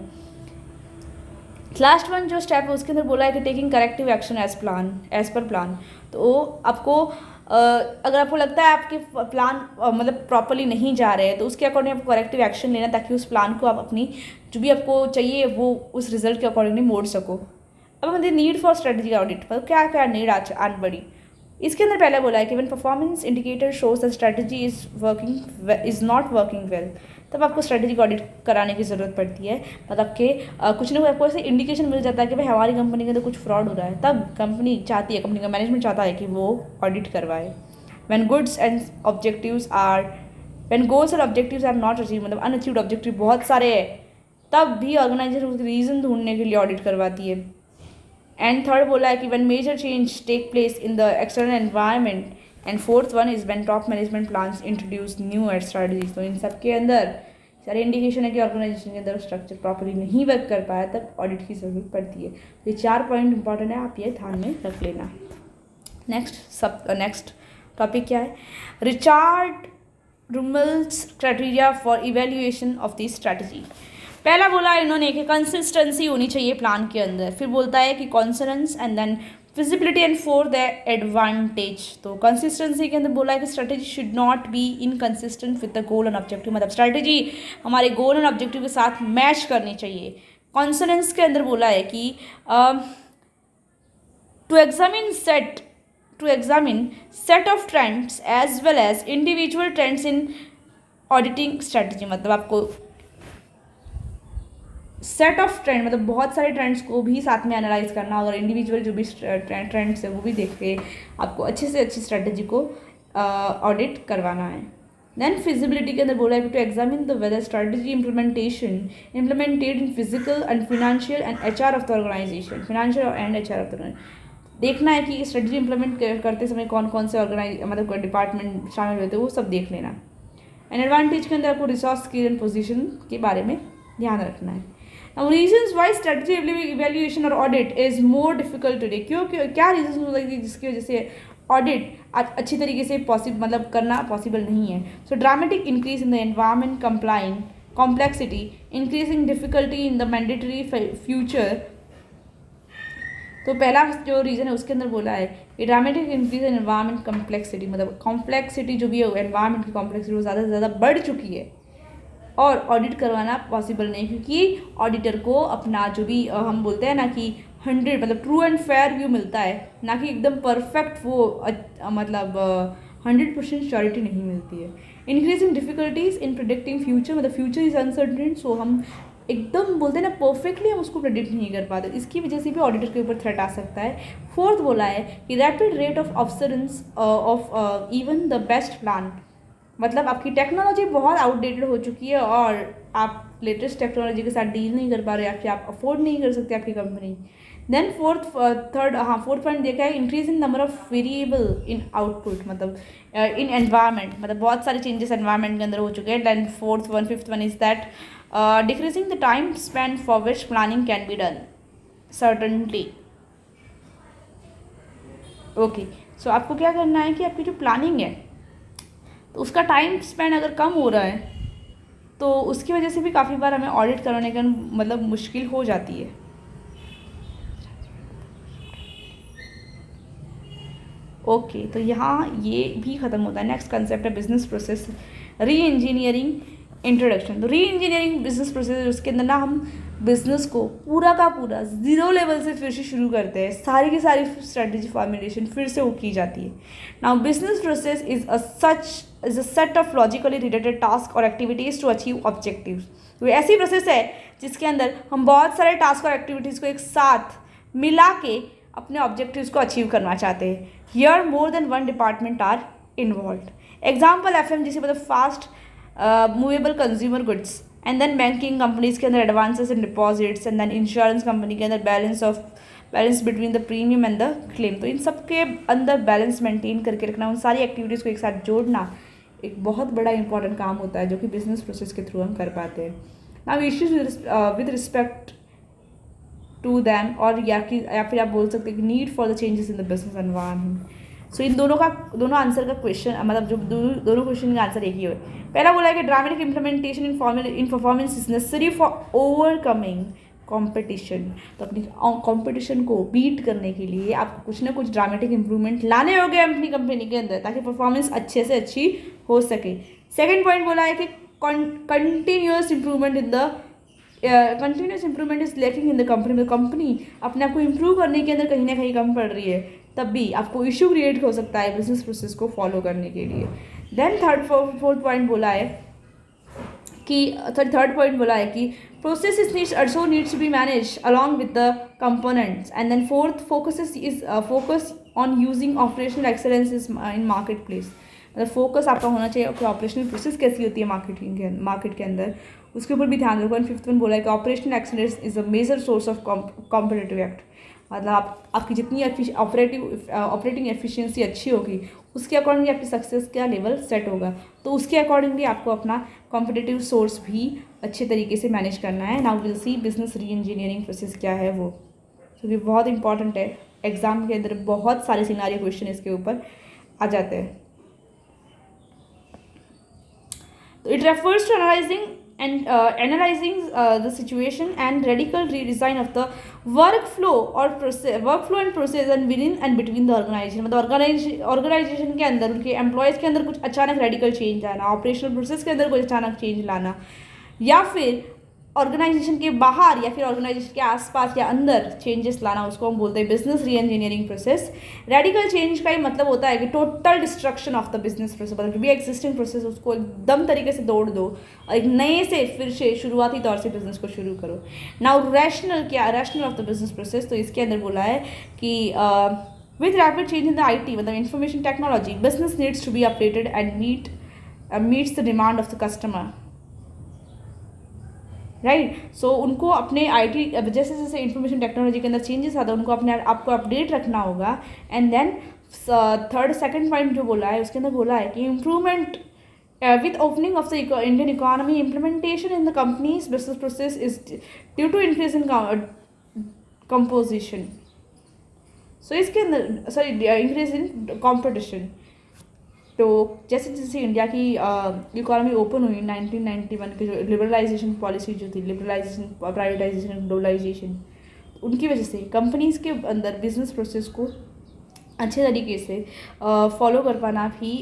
A: लास्ट वन जो स्टेप है उसके अंदर बोला है कि taking corrective action as per plan. तो आपको अगर आपको लगता है आपके प्लान मतलब प्रॉपरली नहीं जा रहे हैं तो उसके अकॉर्डिंग आपको करेक्टिव एक्शन लेना, ताकि उस प्लान को आप अपनी जो भी आपको चाहिए वो उस रिजल्ट के अकॉर्डिंगली मोड़ सको। अब हमारे नीड फॉर स्ट्रेटेजी ऑडिट पर क्या क्या नीड आन बड़ी, इसके अंदर पहले बोला है कि when performance indicator shows the strategy is not working well, तब आपको स्ट्रेटेजिक ऑडिट कराने की ज़रूरत पड़ती है। मतलब कि कुछ ना कुछ आपको ऐसे इंडिकेशन मिल जाता है कि भाई हमारी कंपनी के अंदर कुछ फ्रॉड हो रहा है, तब कंपनी चाहती है, कंपनी का मैनेजमेंट चाहता है कि वो ऑडिट करवाए। When goals and objectives are not achieve, मतलब अनअचीव्ड ऑब्जेक्टिव बहुत सारे हैं, तब भी ऑर्गेनाइजेशन उसके रीज़न ढूंढने के लिए ऑडिट करवाती है। एंड थर्ड बोला है कि when major change take place in the external environment, and fourth one is when top management plans introduce new ad strategies. तो इन सब के अंदर सारे इंडिकेशन है कि ऑर्गेनाइजेशन के अंदर स्ट्रक्चर प्रॉपर्ली नहीं वर्क कर पाया, तब ऑडिट की ज़रूरत पड़ती है। तो ये 4 पॉइंट इंपॉर्टेंट है, आप ये ध्यान में रख लेना। नेक्स्ट टॉपिक क्या है, Richard Rumelt's criteria for evaluation of this strategy. पहला बोला इन्होंने कि कंसिस्टेंसी होनी चाहिए प्लान के अंदर, फिर बोलता है कि consonance and then feasibility and for the advantage. तो कंसिस्टेंसी के अंदर बोला है कि strategy should not be inconsistent with the goal and objective, मतलब स्ट्रेटेजी हमारे गोल एंड ऑब्जेक्टिव के साथ मैच करनी चाहिए। कॉन्सनेंस के अंदर बोला है कि to examine set of trends as well as individual trends in auditing strategy, मतलब आपको सेट ऑफ ट्रेंड मतलब बहुत सारे ट्रेंड्स को भी साथ में एनालाइज करना, और इंडिविजुअल जो भी ट्रेंड्स है वो भी देख के आपको अच्छे से अच्छी स्ट्रेटेजी को ऑडिट करवाना है। देन फिजिबिलिटी के अंदर बोला है to examine the whether strategy implemented in physical and financial and HR of the organisation, financial and HR of the, देखना है कि स्ट्रेटेजी इंप्लीमेंट करते समय कौन कौन से मतलब डिपार्टमेंट शामिल होते हैं, वो सब देख लेना। एंड एडवांटेज के अंदर आपको रिसोर्स स्किल एंड पोजीशन के बारे में ध्यान रखना है। Now reasons why strategy evaluation और audit is more difficult today, क्यों क्या रीजन हो सकती है जिसकी वजह से ऑडिट अच्छी तरीके से मतलब करना पॉसिबल नहीं है। So dramatic increase in the environment complain complexity, increasing difficulty in the mandatory future तो पहला जो रीज़न है उसके अंदर बोला है कि dramatic increase in environment complexity, मतलब कॉम्प्लेक्सिटी जो भी है एनवायरमेंट की कॉम्प्लेक्सिटी वो ज़्यादा से ज़्यादा बढ़ चुकी है और ऑडिट करवाना पॉसिबल नहीं, क्योंकि ऑडिटर को अपना जो भी हम बोलते हैं ना कि 100 मतलब ट्रू एंड फेयर व्यू मिलता है, ना कि एकदम परफेक्ट वो मतलब 100% श्योरिटी नहीं मिलती है। Increase in difficulties in predicting future, मतलब फ्यूचर इज अनसर्टेन, सो हम एकदम बोलते हैं ना परफेक्टली हम उसको प्रेडिक्ट नहीं कर पाते, इसकी वजह से भी ऑडिटर के ऊपर थ्रेट आ सकता है। फोर्थ बोला है कि rapid rate of observance of even the best plan, मतलब आपकी टेक्नोलॉजी बहुत आउटडेटेड हो चुकी है और आप लेटेस्ट टेक्नोलॉजी के साथ डील नहीं कर पा रहे या फिर आप अफोर्ड नहीं कर सकते आपकी कंपनी। देन फोर्थ पॉइंट देखा है increase in number of variable in output, मतलब इन एनवायरनमेंट, मतलब बहुत सारे चेंजेस एनवायरनमेंट के अंदर हो चुके हैं। Then fifth one is that decreasing the time spend for which planning can be done certainly. Okay, so आपको क्या करना है कि आपकी जो प्लानिंग है तो उसका टाइम स्पेंड अगर कम हो रहा है तो उसकी वजह से भी काफ़ी बार हमें ऑडिट करने का मतलब मुश्किल हो जाती है। ओके, तो यहाँ ये भी ख़त्म होता है। नेक्स्ट कंसेप्ट है बिजनेस प्रोसेस री इंजीनियरिंग इंट्रोडक्शन। तो री इंजीनियरिंग बिजनेस प्रोसेस, उसके अंदर ना हम बिजनेस को पूरा का पूरा ज़ीरो लेवल से फिर से शुरू करते हैं, सारी की सारी स्ट्रेटेजी फॉर्मुलेशन फिर से वो की जाती है। Now business process is a set of logically related task और एक्टिविटीज़ टू अचीव ऑब्जेक्टिव्स। तो ऐसी प्रोसेस है जिसके अंदर हम बहुत सारे टास्क और एक्टिविटीज़ को एक साथ मिला के अपने ऑब्जेक्टिव्स को अचीव करना चाहते हैं। Here more than one department are involve. Example FMGC मतलब fast movable consumer goods, and then banking companies के अंदर advances and deposits, and then insurance company के अंदर balance between the premium and the claim. तो इन सब के अंदर बैलेंस मेंटेन करके रखना, उन सारी एक्टिविटीज़ को एक साथ जोड़ना एक बहुत बड़ा इंपॉर्टेंट काम होता है जो कि बिजनेस प्रोसेस के थ्रू हम कर पाते हैं। Now issues with respect to them, और या फिर आप बोल सकते हैं कि need for the changes in the business environment. So इन दोनों आंसर का क्वेश्चन मतलब जो दोनों क्वेश्चन का आंसर एक ही हो। पहला बोला है कि dramatic implementation in performance is necessary for overcoming competition. तो अपनी कॉम्पिटिशन को बीट करने के लिए आपको कुछ ना कुछ ड्रामेटिक इंप्रूवमेंट लाने होंगे अपनी कंपनी के अंदर ताकि परफॉर्मेंस अच्छे से अच्छी हो सके। सेकेंड पॉइंट बोला है कि continuous improvement is lacking in the company. में कंपनी अपने आप को इम्प्रूव करने के अंदर कहीं ना कहीं कम पड़ रही है, तब भी आपको इशू क्रिएट हो सकता है बिजनेस प्रोसेस को फॉलो करने के लिए। देन फोर्थ पॉइंट बोला है कि process needs also needs to be managed along with the components, and then fourth focus on using operational excellence in marketplace। मतलब फोकस आपका होना चाहिए कि ऑपरेशनल प्रोसेस कैसी होती है मार्केट के अंदर, उसके ऊपर भी ध्यान रखो। एंड फिफ्थ वन बोला है कि operational excellence is a major source of competitive act. मतलब आपकी जितनी ऑपरेटिंग एफिशिएंसी अच्छी होगी उसके अकॉर्डिंगली आपकी सक्सेस का लेवल सेट होगा, तो उसके अकॉर्डिंगली आपको अपना कॉम्पिटिटिव सोर्स भी अच्छे तरीके से मैनेज करना है। नाउ विल सी बिजनेस री इंजीनियरिंग प्रोसेस क्या है वो, तो ये बहुत इंपॉर्टेंट है। एग्जाम के अंदर बहुत सारे सिनारियो क्वेश्चन इसके ऊपर आ जाते हैं। तो it refers to analyzing the situation and radical redesign of the workflow and process and within and between the organization। मतलब ऑर्गेनाइजेशन के अंदर उनके एम्प्लॉयज़ के अंदर कुछ अचानक रेडिकल चेंज लाना, ऑपरेशनल प्रोसेस के अंदर कुछ अचानक चेंज लाना, या फिर ऑर्गेनाइजेशन के बाहर या फिर ऑर्गेनाइजेशन के आसपास या अंदर चेंजेस लाना, उसको हम बोलते हैं बिजनेस री इंजीनियरिंग प्रोसेस। रेडिकल चेंज का ही मतलब होता है कि total destruction of the business process, मतलब जो भी एक्जिस्टिंग प्रोसेस उसको एकदम तरीके से तोड़ दो और एक नए से फिर से शुरुआती तौर से बिजनेस को शुरू करो। Now rational of the business process, तो इसके अंदर बोला है कि with rapid change in the IT मतलब information technology, business needs to be updated and meets the demand of the customer, right. So उनको अपने IT जैसे जैसे इंफॉर्मेशन टेक्नोलॉजी के अंदर चेंजेस आता है उनको अपने आपको अपडेट रखना होगा। एंड देन सेकंड पॉइंट जो बोला है उसके अंदर बोला है कि improvement with opening of the Indian economy, implementation in the companies business process is due to increase in composition. So इसके अंदर इंक्रीज इन कॉम्पिटिशन। तो जैसे जैसे इंडिया की इकोनॉमी ओपन हुई 1991 की जो लिबरलाइजेशन पॉलिसी जो थी, लिबरलाइजेशन, प्राइवेटाइजेशन, ग्लोबलाइजेशन, उनकी वजह से कंपनीज़ के अंदर बिजनेस प्रोसेस को अच्छे तरीके से फॉलो कर पाना भी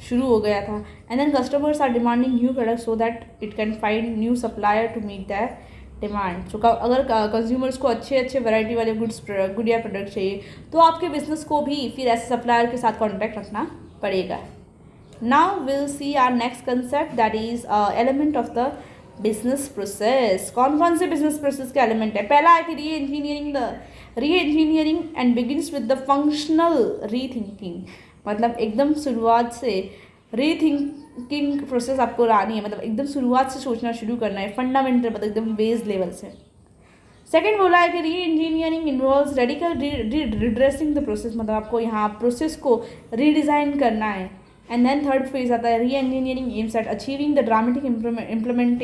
A: शुरू हो गया था। And then customers are demanding new product so that it can find new supplier to meet that demand. तो अगर कंज्यूमर्स को अच्छे अच्छे वैरायटी वाले गुड या प्रोडक्ट चाहिए तो आपके बिजनेस को भी फिर ऐसे सप्लायर के साथ कॉन्टैक्ट रखना पड़ेगा। Now will see our next concept that is element of the business process. कौन कौन से बिजनेस प्रोसेस के एलिमेंट है? पहला है कि re engineering and begins with the functional rethinking. मतलब एकदम शुरुआत से रीथिंकिंग प्रोसेस आपको लानी है, मतलब एकदम शुरुआत से सोचना शुरू करना है, फंडामेंटल मतलब एकदम बेस लेवल से। सेकेंड बोला है कि re engineering involves radical redressing the process, मतलब आपको यहाँ प्रोसेस को रीडिज़ाइन करना है। एंड देन थर्ड फेज आता है री engineering aims at achieving the dramatic improvement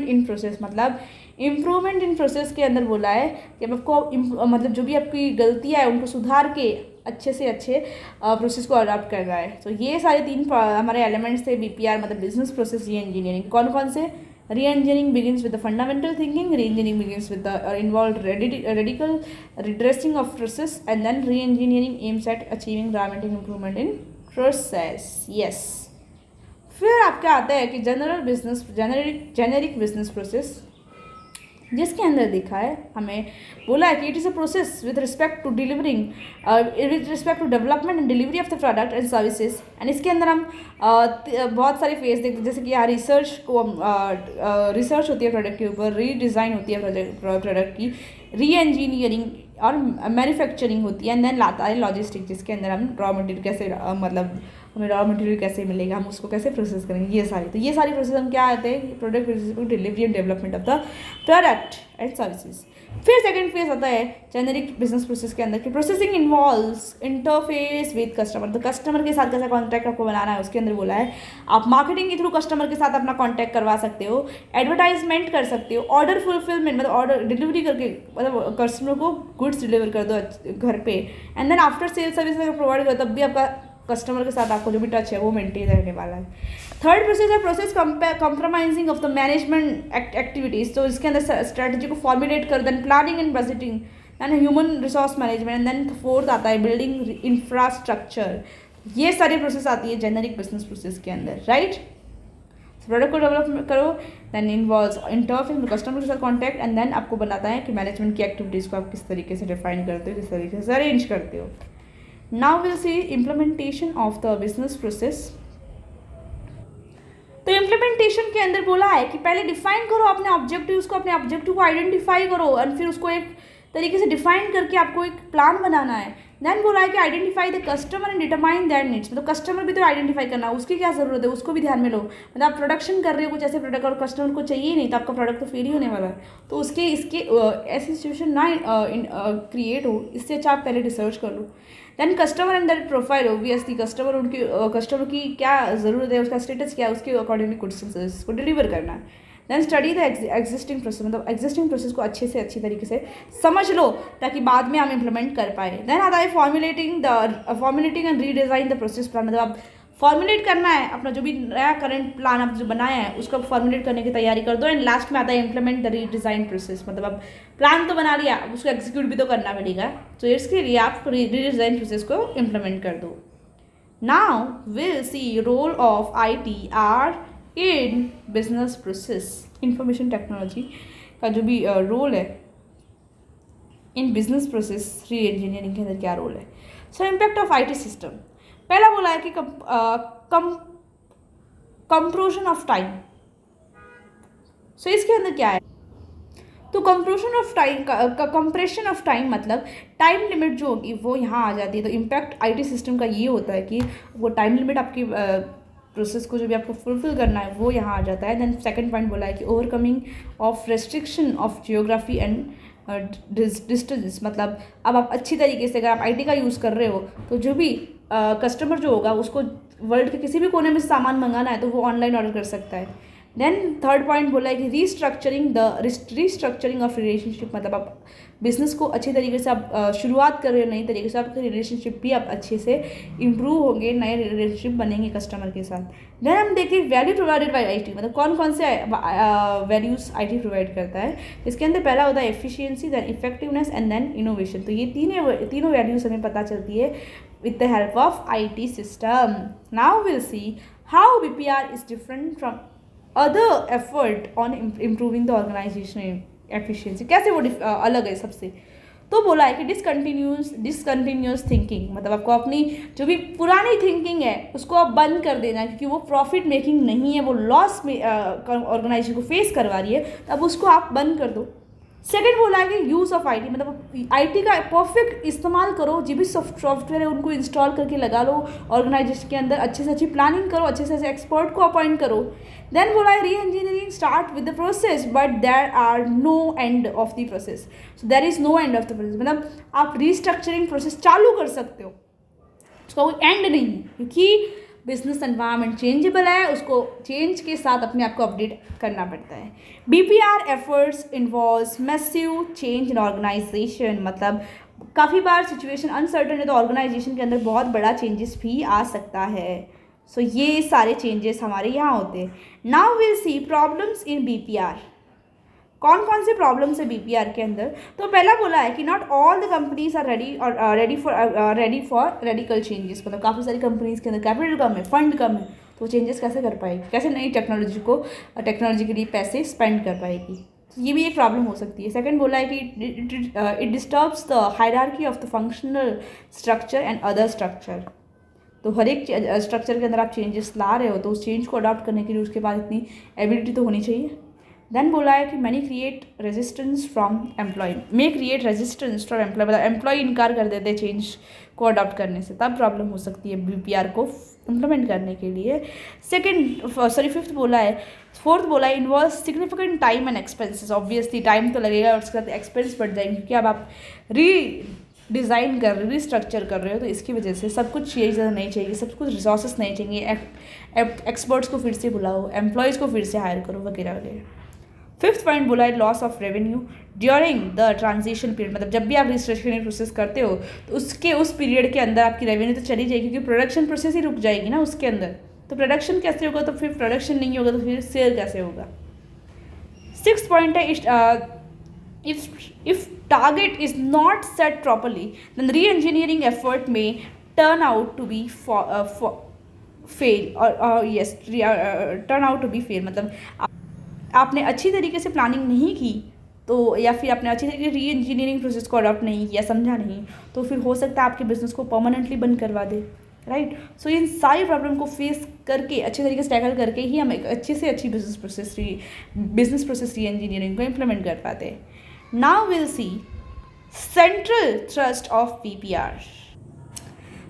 A: in process. मतलब इम्प्रूवमेंट इन प्रोसेस के अंदर बोला है कि आपको मतलब जो भी आपकी गलतियाँ है उनको सुधार के अच्छे से अच्छे प्रोसेस को अडॉप्ट करना है। तो ये सारे तीन हमारे एलिमेंट्स थे बीपीआर मतलब बिजनेस प्रोसेस री इंजीनियरिंग। कौन कौन से? Re engineering begins with the fundamental thinking, re engineering begins with the involve radical redressing of process, and then re engineering aims at achieving dramatic improvement in process. Yes. फिर आपका आता है कि जेनेरिक बिजनेस प्रोसेस, जिसके अंदर दिखा है हमें बोला है कि it is a process with respect to development and delivery of the product and services. And इसके अंदर हम बहुत सारे फेज देखते हैं, जैसे कि यहाँ रिसर्च होती है प्रोडक्ट के ऊपर, रीडिज़ाइन होती है प्रोडक्ट की, री इंजीनियरिंग और मैन्युफैक्चरिंग होती है, एंड देन लाता है लॉजिस्टिक, जिसके अंदर हम रॉ मटेरियल कैसे मतलब हमें रॉ मटेरियल कैसे मिलेगा, हम उसको कैसे प्रोसेस करेंगे, ये सारी प्रोसेस हम क्या आते हैं? Product delivery and development of the product and services. फिर सेकंड फेज आता है जेनेरिक बिजनेस प्रोसेस के अंदर कि processing involves interface with customer. तो कस्टमर के साथ कैसा कॉन्टैक्ट आपको बनाना है, उसके अंदर बोला है आप मार्केटिंग के थ्रू कस्टमर के साथ अपना कॉन्टैक्ट करवा सकते हो, एडवर्टाइजमेंट कर सकते हो, ऑर्डर फुलफिलमेंट मतलब ऑर्डर डिलीवरी करके मतलब कस्टमर को गुड्स डिलीवर कर दो घर पे, and then after sale service अगर प्रोवाइड करो तब भी आपका कस्टमर के साथ आपको जो भी टच है वो मेंटेन रहने वाला है। थर्ड प्रोसेस है process compromising of the management activities. तो इसके अंदर स्ट्रेटजी को फॉर्मुलेट कर, then planning and budgeting and human resource management, and then fourth आता है बिल्डिंग इंफ्रास्ट्रक्चर। ये सारी प्रोसेस आती है जेनेरिक बिजनेस प्रोसेस के अंदर, राइट। प्रोडक्ट को डेवलप करो, देन इन्वॉल्व्स इंटरफेस में कस्टमर के साथ कॉन्टैक्ट, एंड देन आपको बताता है कि मैनेजमेंट की एक्टिविटीज़ को आप किस तरीके से डिफाइन करते हो, किस तरीके से अरेंज करते हो। Now will C implementation of the business process. तो इम्प्लीमेंटेशन के अंदर बोला है कि पहले डिफाइन करो अपने ऑब्जेक्टिव्स को, अपने ऑब्जेक्टिव को आइडेंटिफाई करो और फिर उसको एक तरीके से डिफाइन करके आपको एक प्लान बनाना है। देन बोला है कि identify the customer and determine that needs. मतलब कस्टमर भी तो आइडेंटिफाई करना, उसकी क्या ज़रूरत है उसको भी ध्यान में लो। मतलब आप प्रोडक्शन कर रहे हो कुछ ऐसे प्रोडक्ट और कस्टमर को चाहिए नहीं तो आपका प्रोडक्ट तो फेल ही होने वाला है। तो उसके ऐसी सिचुएशन ना क्रिएट हो, इससे अच्छा आप पहले रिसर्च कर लो। Then customer and that profile, obviously customer की क्या ज़रूरत है, उसका स्टेटस क्या है, उसके अकॉर्डिंगली गुड्स एंड सर्विसेज को डिलीवर करना है। Then study the existing process, मतलब एग्जिस्टिंग प्रोसेस को अच्छे से अच्छी तरीके से समझ लो ताकि बाद में हम इम्प्लीमेंट कर पाए। देन आता है formulating and redesign the process plan. मतलब आप फॉर्मुलेट करना है अपना जो भी नया करंट प्लान आप जो बनाया है उसको फॉर्मुलेट करने की तैयारी कर दो। एंड लास्ट में आता है इम्प्लीमेंट द रीडिज़ाइन प्रोसेस। मतलब अब प्लान तो बना लिया, अब उसको एग्जीक्यूट भी तो करना पड़ेगा, तो इसके लिए आप रीडिज़ाइन प्रोसेस को इम्प्लीमेंट कर दो। Now will see role of ITR in business process. Information technology का जो भी रोल है in business process reengineering के अंदर क्या रोल है। So impact of IT system, पहला बोला है कि कंप्रेशन ऑफ टाइम। सो इसके अंदर क्या है, तो कंप्रेशन ऑफ टाइम मतलब टाइम लिमिट जो होगी वो यहाँ आ जाती है। तो इम्पैक्ट IT सिस्टम का ये होता है कि वो टाइम लिमिट आपकी प्रोसेस को जो भी आपको फुलफिल करना है वो यहाँ आ जाता है। देन सेकंड पॉइंट बोला है कि overcoming of restriction of geography and distance. मतलब अब आप अच्छी तरीके से अगर आप IT का यूज़ कर रहे हो तो जो भी कस्टमर जो होगा उसको वर्ल्ड के किसी भी कोने में सामान मंगाना है तो वो ऑनलाइन ऑर्डर कर सकता है। देन थर्ड पॉइंट बोला है कि रीस्ट्रक्चरिंग ऑफ रिलेशनशिप। मतलब आप बिजनेस को अच्छे तरीके से आप शुरुआत कर रहे हो नई तरीके से, आपके रिलेशनशिप भी आप अच्छे से इंप्रूव होंगे, नए रिलेशनशिप बनेंगे कस्टमर के साथ। देन हम देखते हैं वैल्यू प्रोवाइडेड बाय आईटी, मतलब कौन कौन से वैल्यूज़ आईटी प्रोवाइड करता है। इसके अंदर पहला होता है efficiency, then effectiveness and then innovation. तो ये तीनों वैल्यूज़ हमें पता चलती है with the help of IT system. Now will see how BPR is different from other effort on improving the organisation efficiency. कैसे वो अलग है सबसे, तो बोला है कि डिसकंटिन्यूस थिंकिंग, मतलब आपको अपनी जो भी पुरानी थिंकिंग है उसको आप बंद कर देना है, क्योंकि वो प्रॉफिट मेकिंग नहीं है, वो लॉस में ऑर्गेनाइजेशन को फेस करवा रही है, तो अब उसको आप बंद कर दो। सेकेंड बोला है कि यूज़ ऑफ आईटी, मतलब आईटी का परफेक्ट इस्तेमाल करो, जो भी सॉफ्टवेयर है उनको इंस्टॉल करके लगा लो ऑर्गेनाइजेशन के अंदर, अच्छे से अच्छी प्लानिंग करो, अच्छे से एक्सपर्ट को अपॉइंट करो। देन बोला है reengineering start with the process but there are no end of the process, so there is no end of the process, मतलब आप रीस्ट्रक्चरिंग प्रोसेस चालू कर सकते हो, उसका कोई एंड नहीं है, क्योंकि बिजनेस एनवायरनमेंट चेंजेबल है, उसको चेंज के साथ अपने आप को अपडेट करना पड़ता है। BPR efforts involves massive change in organisation, मतलब काफ़ी बार सिचुएशन अनसर्टन है तो ऑर्गेनाइजेशन के अंदर बहुत बड़ा चेंजेस भी आ सकता है। सो ये सारे चेंजेस हमारे यहाँ होते हैं। Now will C problems in BPR, कौन कौन से प्रॉब्लम्स है बीपीआर के अंदर। तो पहला बोला है कि not all the companies are ready for radical changes, मतलब काफ़ी सारी कंपनीज के अंदर कैपिटल कम है, फंड कम है, तो वो चेंजेस कैसे कर पाएगी, कैसे नई टेक्नोलॉजी के लिए पैसे स्पेंड कर पाएगी, तो ये भी एक प्रॉब्लम हो सकती है। सेकंड बोला है कि it disturbs the hierarchy of the functional structure and other structure, तो हर एक स्ट्रक्चर के अंदर आप चेंजेस ला रहे हो तो उस चेंज को अडॉप्ट करने के लिए उसके पास इतनी एबिलिटी तो होनी चाहिए। देन बोला है कि many create resistance from employ, मतलब एम्प्लॉय इनकार कर देते हैं चेंज को अडॉप्ट करने से, तब प्रॉब्लम हो सकती है बीपीआर को इम्प्लीमेंट करने के लिए। फिफ्थ बोला है, फोर्थ बोला है involve significant time and expenses, obviously time तो लगेगा और उसके साथ एक्सपेंस बढ़ जाएंगे, क्योंकि अब आप डिज़ाइन कर रहे हो, रीस्ट्रक्चर कर रहे हो, तो इसकी वजह से सब कुछ चीज़ ज़्यादा नहीं चाहिए, सब कुछ रिसोर्सेस नहीं चाहिए, एक्सपर्ट्स को फिर से बुलाओ, एम्प्लॉयज़ को फिर से हायर करो वगैरह वगैरह। फिफ्थ पॉइंट बोला है loss of revenue during the transition period, मतलब जब भी आप रजिस्ट्रेशन प्रोसेस करते हो तो उसके उस पीरियड के अंदर आपकी रेवेन्यू तो चली जाएगी, क्योंकि प्रोडक्शन प्रोसेस ही रुक जाएगी ना उसके अंदर, तो प्रोडक्शन कैसे होगा, तो फिर प्रोडक्शन नहीं होगा तो फिर सेल कैसे होगा। सिक्स्थ पॉइंट है if target is not set properly then re-engineering effort may turn out to be turn out to be fail, मतलब आपने अच्छी तरीके से प्लानिंग नहीं की तो, या फिर आपने अच्छी तरीके से री इंजीनियरिंग प्रोसेस को अडॉप्ट नहीं किया, समझा नहीं, तो फिर हो सकता है आपके बिजनेस को परमानेंटली बंद करवा दे, राइट। सो इन सारी प्रॉब्लम को फेस करके अच्छे तरीके से टैकल करके ही हम एक अच्छी से अच्छी बिजनेस प्रोसेस री इंजीनियरिंग को इम्प्लीमेंट कर पाते हैं। Now we'll see central thrust of BPR.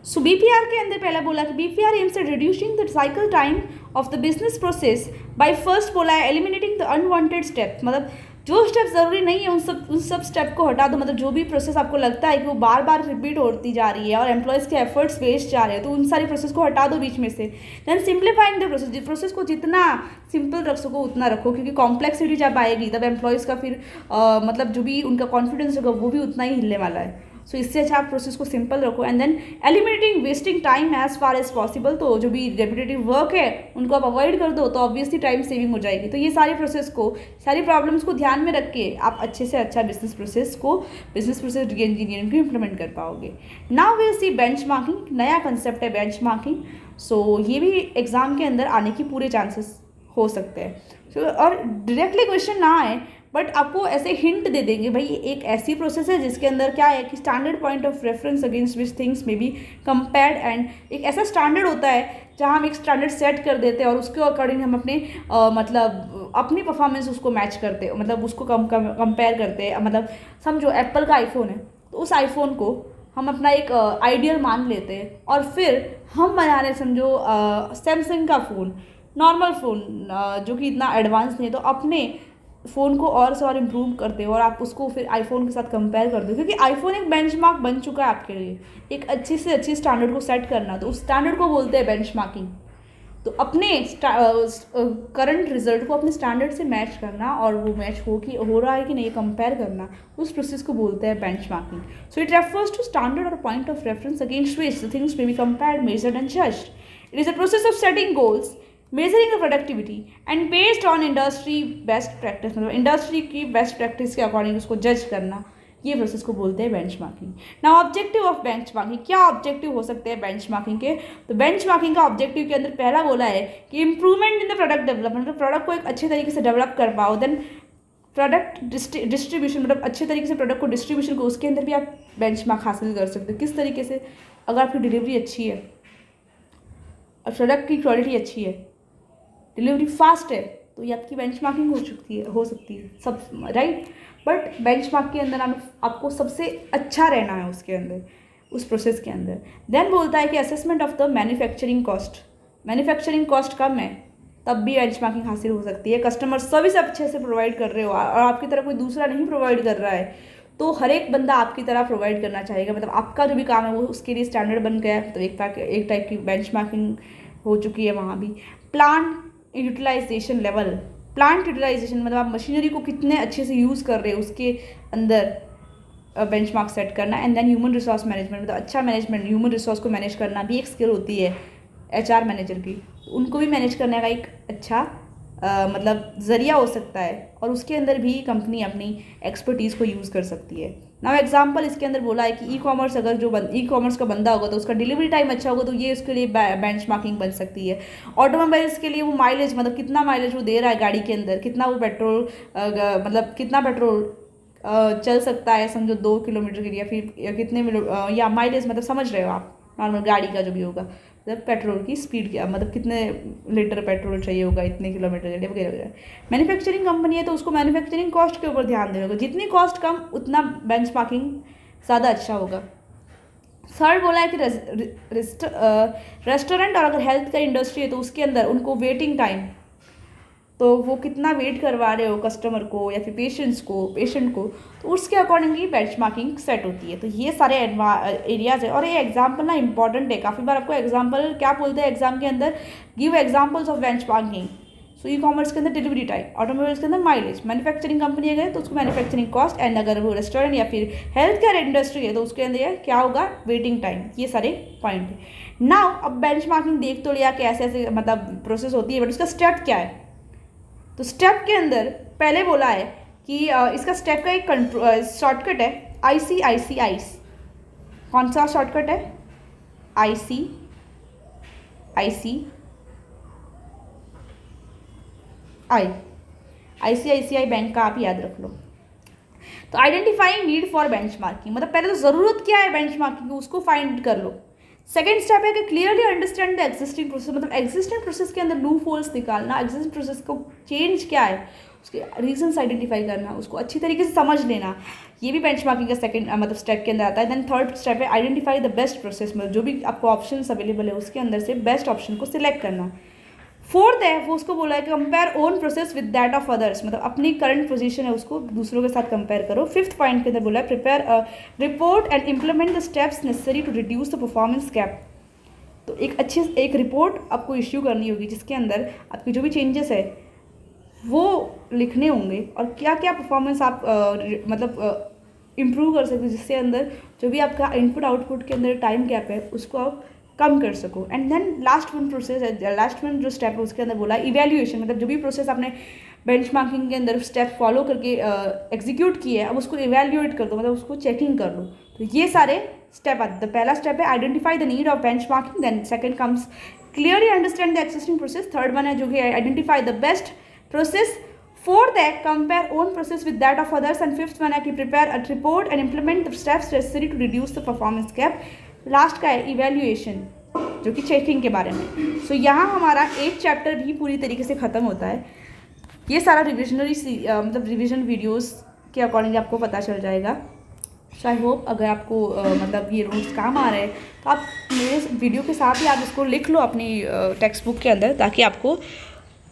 A: So BPR के अंदर पहला बोला कि BPR aims at reducing the cycle time of the business process by first बोला है eliminating the unwanted steps, मतलब जो स्टेप ज़रूरी नहीं है उन सब स्टेप को हटा दो, मतलब जो भी प्रोसेस आपको लगता है कि वो बार बार रिपीट होती जा रही है और एम्प्लॉयज़ के एफर्ट्स वेस्ट जा रहे हैं, तो उन सारी प्रोसेस को हटा दो बीच में से। देन सिंप्लीफाइंग द प्रोसेस को जितना सिंपल रख सको उतना रखो, क्योंकि कॉम्प्लेक्सिटी जब आएगी तब एम्प्लॉयज़ का फिर मतलब जो भी उनका कॉन्फिडेंस होगा वो भी उतना ही हिलने वाला है। सो इससे अच्छा आप प्रोसेस को सिंपल रखो and then eliminating wasting time as far as possible, तो जो भी रेपिटेटिव वर्क है उनको आप अवॉइड कर दो तो ऑब्वियसली टाइम सेविंग हो जाएगी। तो ये सारी प्रॉब्लम्स को ध्यान में रख के आप अच्छे से अच्छा बिजनेस प्रोसेस री इंजीनियरिंग को इम्प्लीमेंट कर पाओगे। नाउ विल सी बेंचमार्किंग, नया कंसेप्ट है बेंचमार्किंग। सो ये भी एग्ज़ाम के अंदर आने की पूरे चांसेस हो सकते हैं। और डायरेक्टली क्वेश्चन ना आए बट आपको ऐसे हिंट दे देंगे, भाई एक ऐसी प्रोसेस है जिसके अंदर क्या है कि standard point of reference against which things में बी कंपेयर्ड, एंड एक ऐसा स्टैंडर्ड होता है जहाँ हम एक स्टैंडर्ड सेट कर देते हैं और उसके अकॉर्डिंग हम अपने मतलब अपनी परफॉर्मेंस उसको मैच करते हैं, मतलब उसको कंपेयर करते हैं। मतलब समझो एप्पल का आईफोन है तो उस आईफोन को हम अपना एक आइडियल मान लेते हैं और फिर हम बना रहे समझो सैमसंग का फ़ोन, नॉर्मल फ़ोन जो कि इतना एडवांस नहीं है, तो अपने फ़ोन को और से और इम्प्रूव करते हो और आप उसको फिर आईफोन के साथ कंपेयर कर दो, क्योंकि आईफोन एक बेंचमार्क बन चुका है आपके लिए, एक अच्छी से अच्छी स्टैंडर्ड को सेट करना, तो उस स्टैंडर्ड को बोलते हैं बेंचमार्किंग। तो अपने करंट रिजल्ट को अपने स्टैंडर्ड से मैच करना, और वो मैच हो रहा है कि नहीं कंपेयर करना, उस प्रोसेस को बोलते हैं benchmarking. So it refers to standard और point of reference against which the things may be compared, measured and judged. It is a process of setting goals, measuring the productivity and based on industry best practice, मतलब इंडस्ट्री की बेस्ट प्रैक्टिस के अकॉर्डिंग उसको जज करना. ये प्रोसेस को बोलते हैं benchmarking. Now objective of benchmarking, क्या ऑब्जेक्टिव हो सकते हैं बेंचमार्किंग के? तो बेंचमार्किंग का ऑब्जेक्टिव के अंदर पहला बोला है कि improvement in the product development, मतलब प्रोडक्ट को एक अच्छे तरीके से डेवलप कर पाओ. देन प्रोडक्ट डिस्ट्रीब्यूशन, मतलब अच्छे तरीके से प्रोडक्ट को डिस्ट्रीब्यूशन को, उसके अंदर भी आप बेंचमार्क हासिल कर सकते हो. किस तरीके से? अगर आपकी डिलीवरी अच्छी है और प्रोडक्ट की क्वालिटी अच्छी है, डिलीवरी फास्ट है, तो ये आपकी बेंचमार्किंग हो सकती है सब, राइट. बट बेंचमार्क के अंदर आपको सबसे अच्छा रहना है उसके अंदर, उस प्रोसेस के अंदर. देन बोलता है कि assessment of the manufacturing cost, manufacturing cost कम है तब भी बेंचमार्किंग हासिल हो सकती है. कस्टमर सर्विस अच्छे से प्रोवाइड कर रहे हो और आपकी तरह कोई दूसरा नहीं प्रोवाइड कर रहा है, तो हर एक बंदा आपकी तरह प्रोवाइड करना चाहेगा. मतलब आपका जो भी काम है वो उसके लिए स्टैंडर्ड बन गया, तो एक टाइप की बेंचमार्किंग हो चुकी है वहाँ भी. Plant utilization level, plant utilization मतलब आप मशीनरी को कितने अच्छे से यूज़ कर रहे हो उसके अंदर बेंचमार्क सेट करना. And then human resource management, मतलब अच्छा मैनेजमेंट, ह्यूमन रिसोर्स को मैनेज करना भी एक स्किल होती है HR मैनेजर की, उनको भी मैनेज करने का एक अच्छा मतलब ज़रिया हो सकता है, और उसके अंदर भी कंपनी अपनी एक्सपर्टीज़ को यूज़ कर सकती है. नाउ एग्जांपल इसके अंदर बोला है कि ई कॉमर्स, अगर जो ई कॉमर्स का बंदा होगा तो उसका डिलीवरी टाइम अच्छा होगा, तो ये उसके लिए बेंचमार्किंग बन सकती है. ऑटोमोबाइल्स के लिए वो माइलेज, मतलब कितना माइलेज वो दे रहा है गाड़ी के अंदर, कितना वो पेट्रोल मतलब कितना पेट्रोल चल सकता है, समझो 2 किलोमीटर के लिए, या कितने या माइलेज, मतलब समझ रहे हो आप, नॉर्मल गाड़ी का जो भी होगा, मतलब पेट्रोल की स्पीड क्या, मतलब कितने लीटर पेट्रोल चाहिए होगा इतने किलोमीटर के लिए वगैरह वगैरह. मैन्युफैक्चरिंग कंपनी है तो उसको मैन्युफैक्चरिंग कॉस्ट के ऊपर ध्यान देना होगा, जितनी कॉस्ट कम उतना बेंचमार्किंग ज़्यादा अच्छा होगा. थर्ड बोला है कि रेस्टोरेंट और अगर हेल्थ का इंडस्ट्री है तो उसके अंदर उनको वेटिंग टाइम, तो वो कितना वेट करवा रहे हो कस्टमर को या फिर पेशेंट को, तो उसके अकॉर्डिंगली बेंचमार्किंग सेट होती है. तो ये सारे एरियाज है, और ये एग्जांपल ना इंपॉर्टेंट है. काफ़ी बार आपको एग्जांपल क्या बोलते हैं एग्जाम के अंदर, give examples of benchmarking. So e commerce के अंदर डिलीवरी टाइम, ऑटोमोबाइल्स के अंदर माइलेज, मैन्युफैक्चरिंग कंपनी अगर तो उसको मैन्युफैक्चरिंग कॉस्ट, एंड अगर वो रेस्टोरेंट या फिर हेल्थ केयर इंडस्ट्री है तो उसके अंदर क्या होगा, वेटिंग टाइम. ये सारे पॉइंट है. नाउ अब बेंचमार्किंग देख तो लिया कि ऐसे ऐसे मतलब प्रोसेस होती है, बट उसका स्टेप क्या है? तो स्टेप के अंदर पहले बोला है कि इसका स्टेप का एक शॉर्टकट है ICICI. कौन सा शॉर्टकट है? ICICI बैंक का आप याद रख लो. तो आइडेंटिफाइंग नीड फॉर बेंचमार्किंग, मतलब पहले तो ज़रूरत क्या है बेंचमार्किंग की उसको फाइंड कर लो. सेकेंड स्टेप है कि clearly understand the existing process, मतलब एग्जिस्टिंग प्रोसेस के अंदर लूप होल्स निकालना, एग्जिस्टिंग प्रोसेस को चेंज क्या है उसके रीजंस आइडेंटिफाई करना, उसको अच्छी तरीके से समझ लेना. ये भी बेंचमार्किंग का सेकंड मतलब स्टेप के अंदर आता है. देन थर्ड स्टेप है आइडेंटिफाई द बेस्ट प्रोसेस, मतलब जो भी आपको ऑप्शन अवेलेबल है उसके अंदर से बेस्ट ऑप्शन को सिलेक्ट करना. फोर्थ है वो उसको बोला है कि compare own process with that of others, मतलब अपनी करंट पोजीशन है उसको दूसरों के साथ कंपेयर करो. फिफ्थ पॉइंट के अंदर बोला है prepare report and implement the steps necessary to reduce the performance gap. तो एक रिपोर्ट आपको इश्यू करनी होगी जिसके अंदर आपकी जो भी चेंजेस है वो लिखने होंगे, और क्या क्या परफॉर्मेंस आप मतलब इम्प्रूव कर सकते हो, जिससे अंदर जो भी आपका इनपुट आउटपुट के अंदर टाइम गैप है उसको आप कम कर सको. And then last one process है, लास्ट वन जो स्टेप है उसके अंदर बोला इवैल्यूएशन, मतलब जो भी प्रोसेस आपने बेंचमार्किंग के अंदर स्टेप फॉलो करके एग्जीक्यूट किए अब उसको इवैल्यूएट कर दो, मतलब उसको चेकिंग कर लो. तो ये सारे स्टेप आते हैं. पहला स्टेप है identify the need of benchmarking, then second comes clearly understand the existing process, third one है जो कि identify the best process, fourth है compare own process with that of others, and fifth one है कि prepare a report and implement the steps necessary to reduce the performance gap. Last का है इवैल्यूएशन जो कि चेकिंग के बारे में. सो यहाँ हमारा एक चैप्टर भी पूरी तरीके से ख़त्म होता है. ये सारा मतलब रिविजन वीडियोस के अकॉर्डिंग आपको पता चल जाएगा. सो आई होप अगर आपको मतलब ये रोज़ काम आ रहे हैं तो आप मेरे वीडियो के साथ ही आप इसको लिख लो अपनी टेक्स्ट बुक के अंदर, ताकि आपको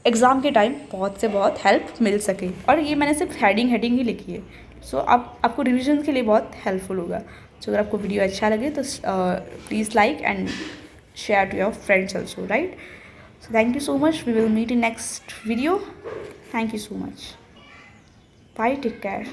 A: एग्ज़ाम के टाइम बहुत से बहुत हेल्प मिल सके. और ये मैंने सिर्फ हेडिंग ही लिखी है. सो आपको रिविजन के लिए बहुत हेल्पफुल होगा. सो अगर आपको वीडियो अच्छा लगे तो please like and share to your friends also, right? So thank you so much. We will meet in next video. Thank you so much. Bye. Take care.